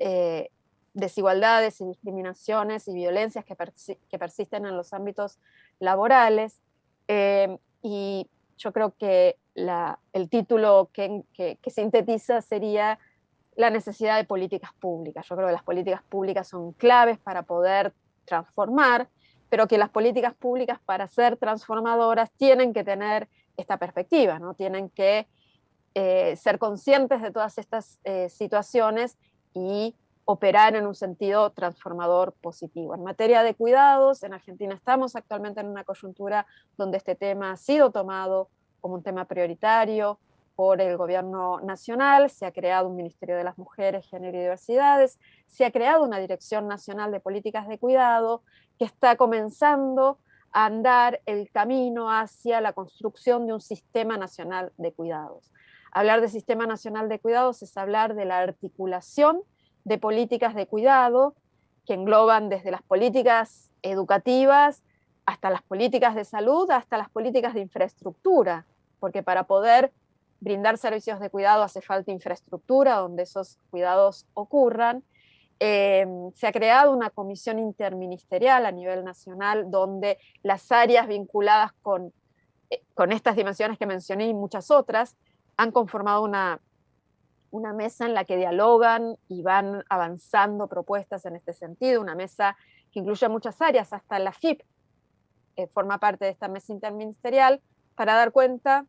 desigualdades y discriminaciones y violencias que persisten en los ámbitos laborales? Y yo creo que el título que sintetiza sería la necesidad de políticas públicas. Yo creo que las políticas públicas son claves para poder transformar, pero que las políticas públicas, para ser transformadoras, tienen que tener esta perspectiva, ¿no? Tienen que ser conscientes de todas estas situaciones y operar en un sentido transformador positivo. En materia de cuidados, en Argentina estamos actualmente en una coyuntura donde este tema ha sido tomado como un tema prioritario por el gobierno nacional, se ha creado un Ministerio de las Mujeres, Género y Diversidades, se ha creado una Dirección Nacional de Políticas de Cuidado que está comenzando a andar el camino hacia la construcción de un Sistema Nacional de Cuidados. Hablar de Sistema Nacional de Cuidados es hablar de la articulación de políticas de cuidado que engloban desde las políticas educativas hasta las políticas de salud, hasta las políticas de infraestructura, porque para poder brindar servicios de cuidado hace falta infraestructura donde esos cuidados ocurran. Se ha creado una comisión interministerial a nivel nacional donde las áreas vinculadas con estas dimensiones que mencioné y muchas otras han conformado una mesa en la que dialogan y van avanzando propuestas en este sentido, una mesa que incluye muchas áreas, hasta la FIP forma parte de esta mesa interministerial para dar cuenta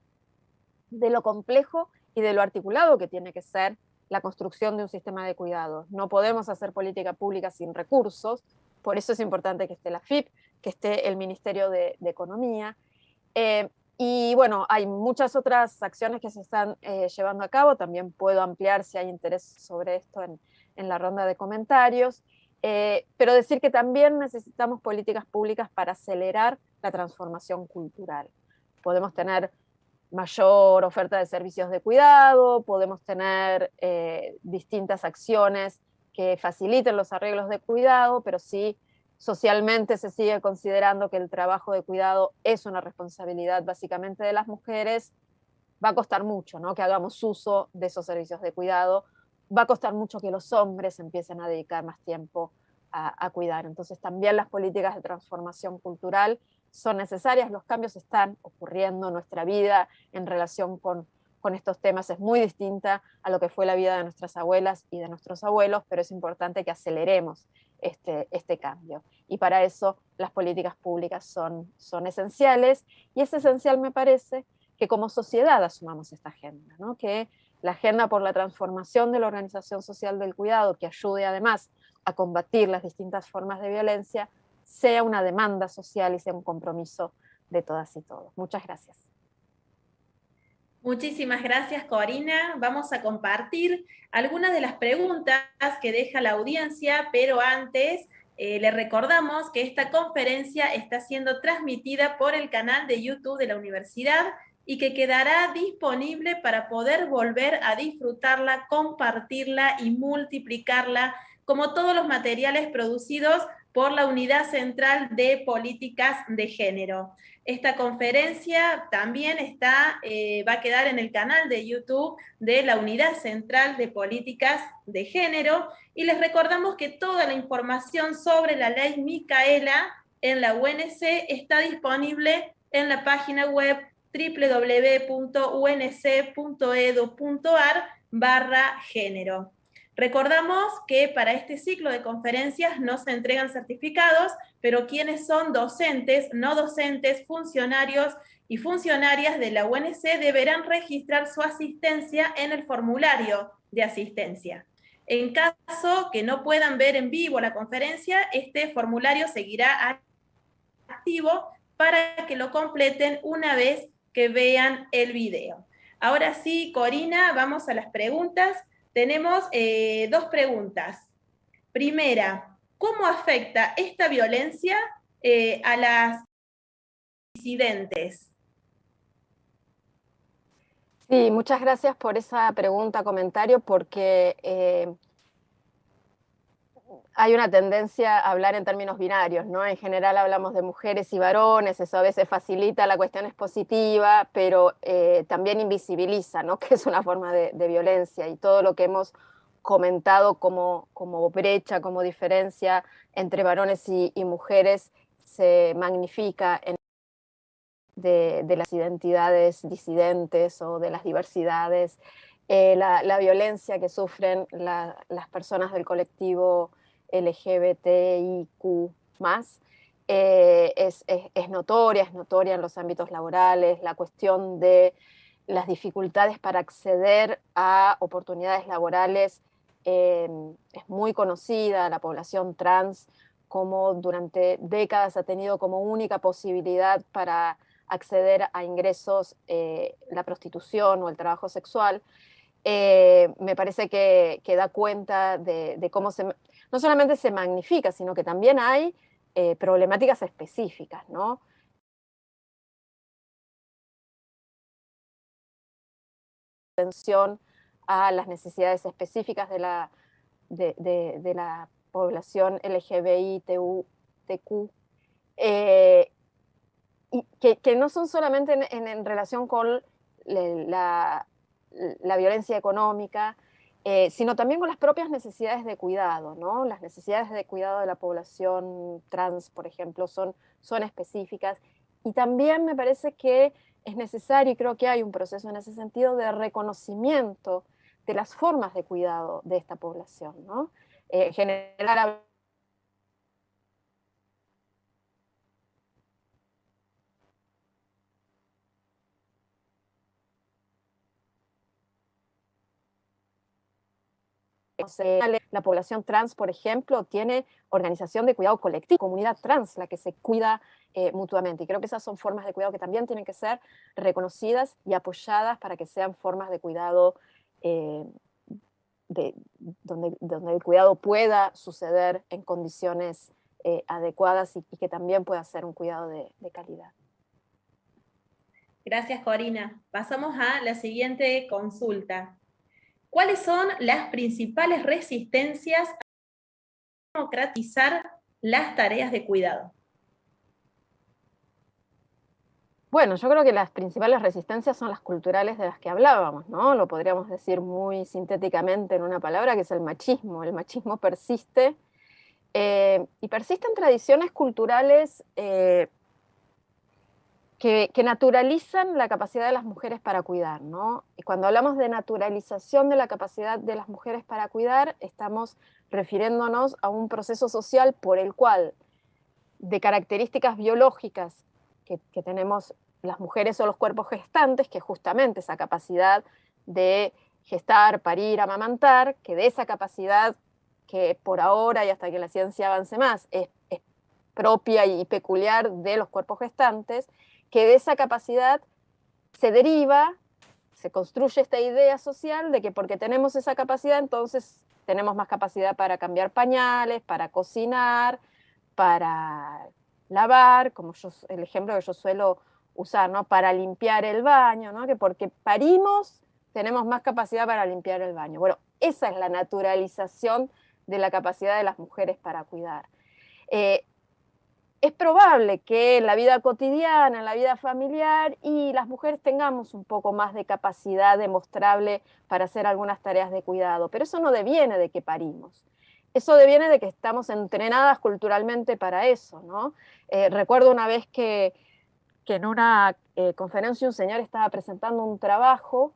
de lo complejo y de lo articulado que tiene que ser la construcción de un sistema de cuidados. No podemos hacer política pública sin recursos, por eso es importante que esté la FIP, que esté el Ministerio de Economía. Y bueno, hay muchas otras acciones que se están llevando a cabo, también puedo ampliar si hay interés sobre esto en la ronda de comentarios, pero decir que también necesitamos políticas públicas para acelerar la transformación cultural. Podemos tener mayor oferta de servicios de cuidado, podemos tener distintas acciones que faciliten los arreglos de cuidado, pero si socialmente se sigue considerando que el trabajo de cuidado es una responsabilidad básicamente de las mujeres, va a costar mucho, ¿no?, que hagamos uso de esos servicios de cuidado, va a costar mucho que los hombres empiecen a dedicar más tiempo a cuidar. Entonces también las políticas de transformación cultural son necesarias, los cambios están ocurriendo, nuestra vida en relación con estos temas es muy distinta a lo que fue la vida de nuestras abuelas y de nuestros abuelos, pero es importante que aceleremos este cambio. Y para eso las políticas públicas son esenciales, y es esencial, me parece, que como sociedad asumamos esta agenda, ¿no? Que la agenda por la transformación de la organización social del cuidado, que ayude además a combatir las distintas formas de violencia, sea una demanda social y sea un compromiso de todas y todos. Muchas gracias. Muchísimas gracias, Corina. Vamos a compartir algunas de las preguntas que deja la audiencia, pero antes le recordamos que esta conferencia está siendo transmitida por el canal de YouTube de la universidad y que quedará disponible para poder volver a disfrutarla, compartirla y multiplicarla, como todos los materiales producidos por la Unidad Central de Políticas de Género. Esta conferencia también va a quedar en el canal de YouTube de la Unidad Central de Políticas de Género, y les recordamos que toda la información sobre la ley Micaela en la UNC está disponible en la página web www.unc.edu.ar/género. Recordamos que para este ciclo de conferencias no se entregan certificados, pero quienes son docentes, no docentes, funcionarios y funcionarias de la UNC deberán registrar su asistencia en el formulario de asistencia. En caso que no puedan ver en vivo la conferencia, este formulario seguirá activo para que lo completen una vez que vean el video. Ahora sí, Corina, vamos a las preguntas. Tenemos 2 preguntas. Primera, ¿cómo afecta esta violencia a las disidentes? Sí, muchas gracias por esa pregunta, comentario, porque hay una tendencia a hablar en términos binarios, ¿no? En general hablamos de mujeres y varones, eso a veces facilita, la cuestión expositiva, pero también invisibiliza, ¿no? Que es una forma de violencia, y todo lo que hemos comentado como brecha, como diferencia entre varones y mujeres se magnifica de las identidades disidentes o de las diversidades, la violencia que sufren las personas del colectivo LGBTIQ+, es notoria en los ámbitos laborales, la cuestión de las dificultades para acceder a oportunidades laborales es muy conocida. La población trans, como durante décadas ha tenido como única posibilidad para acceder a ingresos la prostitución o el trabajo sexual. Me parece que da cuenta de cómo no solamente se magnifica, sino que también hay problemáticas específicas, ¿no? Atención a las necesidades específicas de la población LGBTQ, y que no son solamente en relación con la violencia económica, sino también con las propias necesidades de cuidado, ¿no? Las necesidades de cuidado de la población trans, por ejemplo, son específicas, y también me parece que es necesario, y creo que hay un proceso en ese sentido, de reconocimiento de las formas de cuidado de esta población, ¿no? Generar la población trans, por ejemplo, tiene organización de cuidado colectivo, comunidad trans, la que se cuida mutuamente. Y creo que esas son formas de cuidado que también tienen que ser reconocidas y apoyadas para que sean formas de cuidado donde el cuidado pueda suceder en condiciones adecuadas, y que también pueda ser un cuidado de calidad. Gracias, Corina. Pasamos a la siguiente consulta. ¿Cuáles son las principales resistencias a democratizar las tareas de cuidado? Bueno, yo creo que las principales resistencias son las culturales de las que hablábamos, ¿no? Lo podríamos decir muy sintéticamente en una palabra, que es el machismo. El machismo persiste, y persisten tradiciones culturales que naturalizan la capacidad de las mujeres para cuidar, ¿no? Y cuando hablamos de naturalización de la capacidad de las mujeres para cuidar, estamos refiriéndonos a un proceso social por el cual, de características biológicas que tenemos las mujeres o los cuerpos gestantes, que justamente esa capacidad de gestar, parir, amamantar, que de esa capacidad que por ahora y hasta que la ciencia avance más es propia y peculiar de los cuerpos gestantes, que de esa capacidad se deriva, se construye esta idea social de que porque tenemos esa capacidad, entonces tenemos más capacidad para cambiar pañales, para cocinar, para lavar, como el ejemplo que yo suelo usar, ¿no? Para limpiar el baño, ¿no? Que porque parimos tenemos más capacidad para limpiar el baño. Bueno, esa es la naturalización de la capacidad de las mujeres para cuidar. Es probable que en la vida cotidiana, en la vida familiar, y las mujeres tengamos un poco más de capacidad demostrable para hacer algunas tareas de cuidado, pero eso no deviene de que parimos. Eso deviene de que estamos entrenadas culturalmente para eso, ¿no? Recuerdo una vez que en una conferencia un señor estaba presentando un trabajo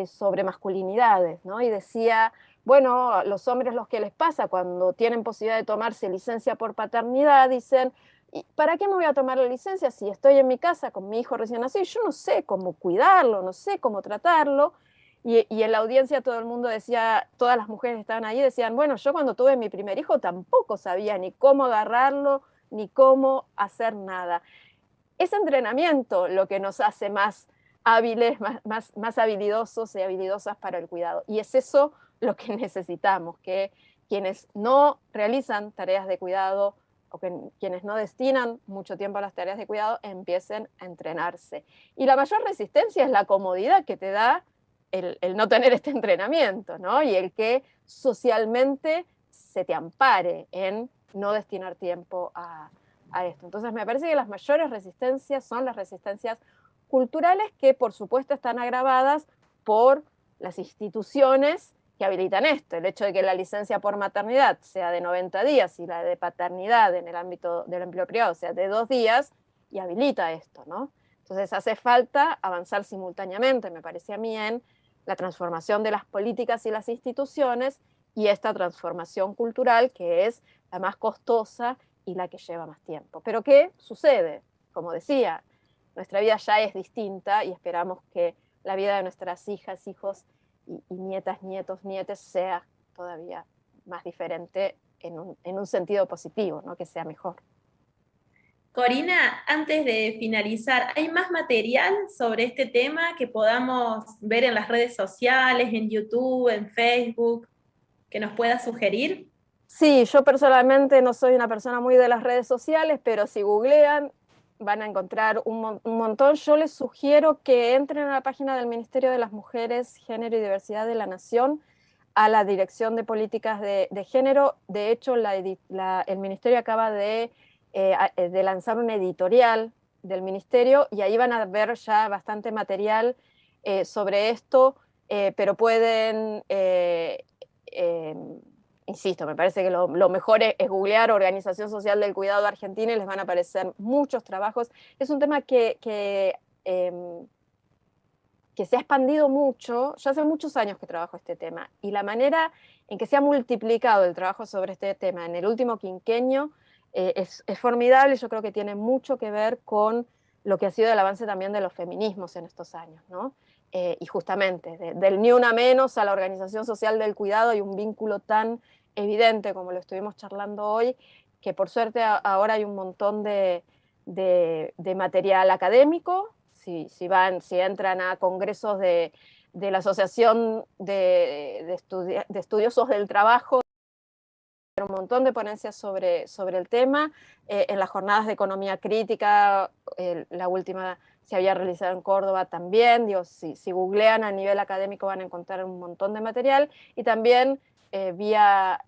sobre masculinidades, ¿no? Y decía, bueno, a los hombres los que les pasa cuando tienen posibilidad de tomarse licencia por paternidad, dicen, ¿para qué me voy a tomar la licencia si estoy en mi casa con mi hijo recién nacido? Yo no sé cómo cuidarlo, no sé cómo tratarlo. Y en la audiencia todo el mundo decía, todas las mujeres que estaban ahí decían, bueno, yo cuando tuve mi primer hijo tampoco sabía ni cómo agarrarlo, ni cómo hacer nada. Es entrenamiento lo que nos hace más hábiles, más habilidosos y habilidosas para el cuidado. Y es eso lo que necesitamos, que quienes no realizan tareas de cuidado o que quienes no destinan mucho tiempo a las tareas de cuidado empiecen a entrenarse. Y la mayor resistencia es la comodidad que te da el no tener este entrenamiento, ¿no? Y el que socialmente se te ampare en no destinar tiempo a esto. Entonces me parece que las mayores resistencias son las resistencias culturales que por supuesto están agravadas por las instituciones que habilitan esto. El hecho de que la licencia por maternidad sea de 90 días y la de paternidad en el ámbito del empleo privado sea de 2 días y habilita esto, ¿no? Entonces hace falta avanzar simultáneamente, me parece a mí, en la transformación de las políticas y las instituciones y esta transformación cultural que es la más costosa y la que lleva más tiempo. Pero ¿qué sucede? Como decía, nuestra vida ya es distinta y esperamos que la vida de nuestras hijas, hijos y nietas, nietos, nietes sea todavía más diferente en un sentido positivo, ¿no? Que sea mejor. Corina, antes de finalizar, ¿hay más material sobre este tema que podamos ver en las redes sociales, en YouTube, en Facebook, que nos pueda sugerir? Sí, yo personalmente no soy una persona muy de las redes sociales, pero si googlean van a encontrar un montón. Yo les sugiero que entren a la página del Ministerio de las Mujeres, Género y Diversidad de la Nación, a la Dirección de Políticas de Género. De hecho, el Ministerio acaba de lanzar una editorial del Ministerio y ahí van a ver ya bastante material sobre esto, pero pueden... insisto, me parece que lo mejor es googlear Organización Social del Cuidado Argentina y les van a aparecer muchos trabajos. Es un tema que se ha expandido mucho. Yo hace muchos años que trabajo este tema y la manera en que se ha multiplicado el trabajo sobre este tema en el último quinquenio es formidable. Yo creo que tiene mucho que ver con lo que ha sido el avance también de los feminismos en estos años, ¿no? Y justamente del ni una menos a la Organización Social del Cuidado hay un vínculo tan evidente como lo estuvimos charlando hoy, que por suerte ahora hay un montón de material académico. Si entran a congresos de la Asociación de Estudiosos del Trabajo, un montón de ponencias sobre el tema. En las jornadas de economía crítica, la última se había realizado en Córdoba también. Digo, si googlean a nivel académico van a encontrar un montón de material. Y también vía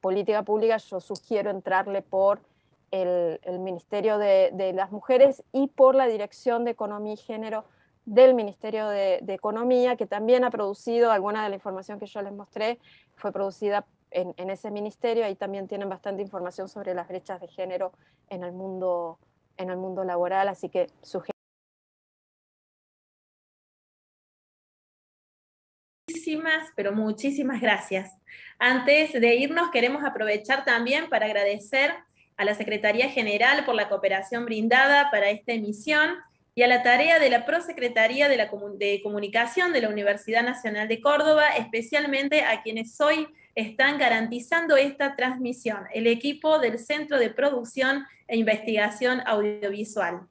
política pública yo sugiero entrarle por el Ministerio de las Mujeres y por la Dirección de Economía y Género del Ministerio de Economía, que también ha producido, alguna de la información que yo les mostré fue producida en ese ministerio. Ahí también tienen bastante información sobre las brechas de género en el mundo laboral, así que sugiero. Pero muchísimas gracias. Antes de irnos, queremos aprovechar también para agradecer a la Secretaría General por la cooperación brindada para esta emisión y a la tarea de la Prosecretaría de Comunicación de la Universidad Nacional de Córdoba, especialmente a quienes hoy están garantizando esta transmisión, el equipo del Centro de Producción e Investigación Audiovisual.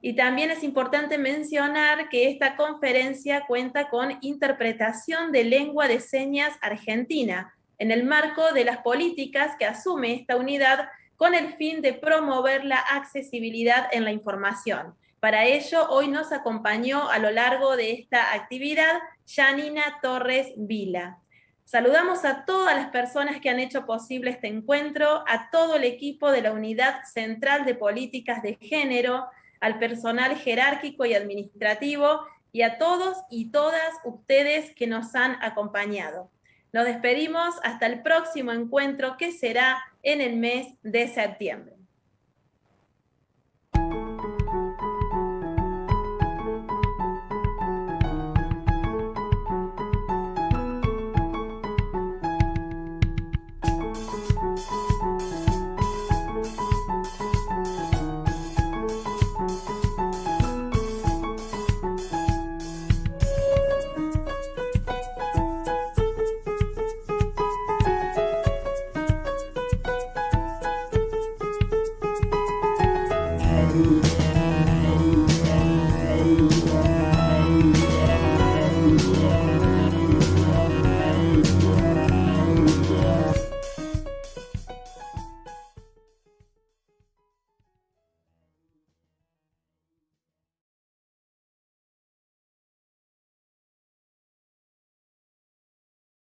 Y también es importante mencionar que esta conferencia cuenta con interpretación de lengua de señas argentina, en el marco de las políticas que asume esta unidad con el fin de promover la accesibilidad en la información. Para ello, hoy nos acompañó a lo largo de esta actividad Janina Torres Vila. Saludamos a todas las personas que han hecho posible este encuentro, a todo el equipo de la Unidad Central de Políticas de Género, al personal jerárquico y administrativo, y a todos y todas ustedes que nos han acompañado. Nos despedimos hasta el próximo encuentro, que será en el mes de septiembre.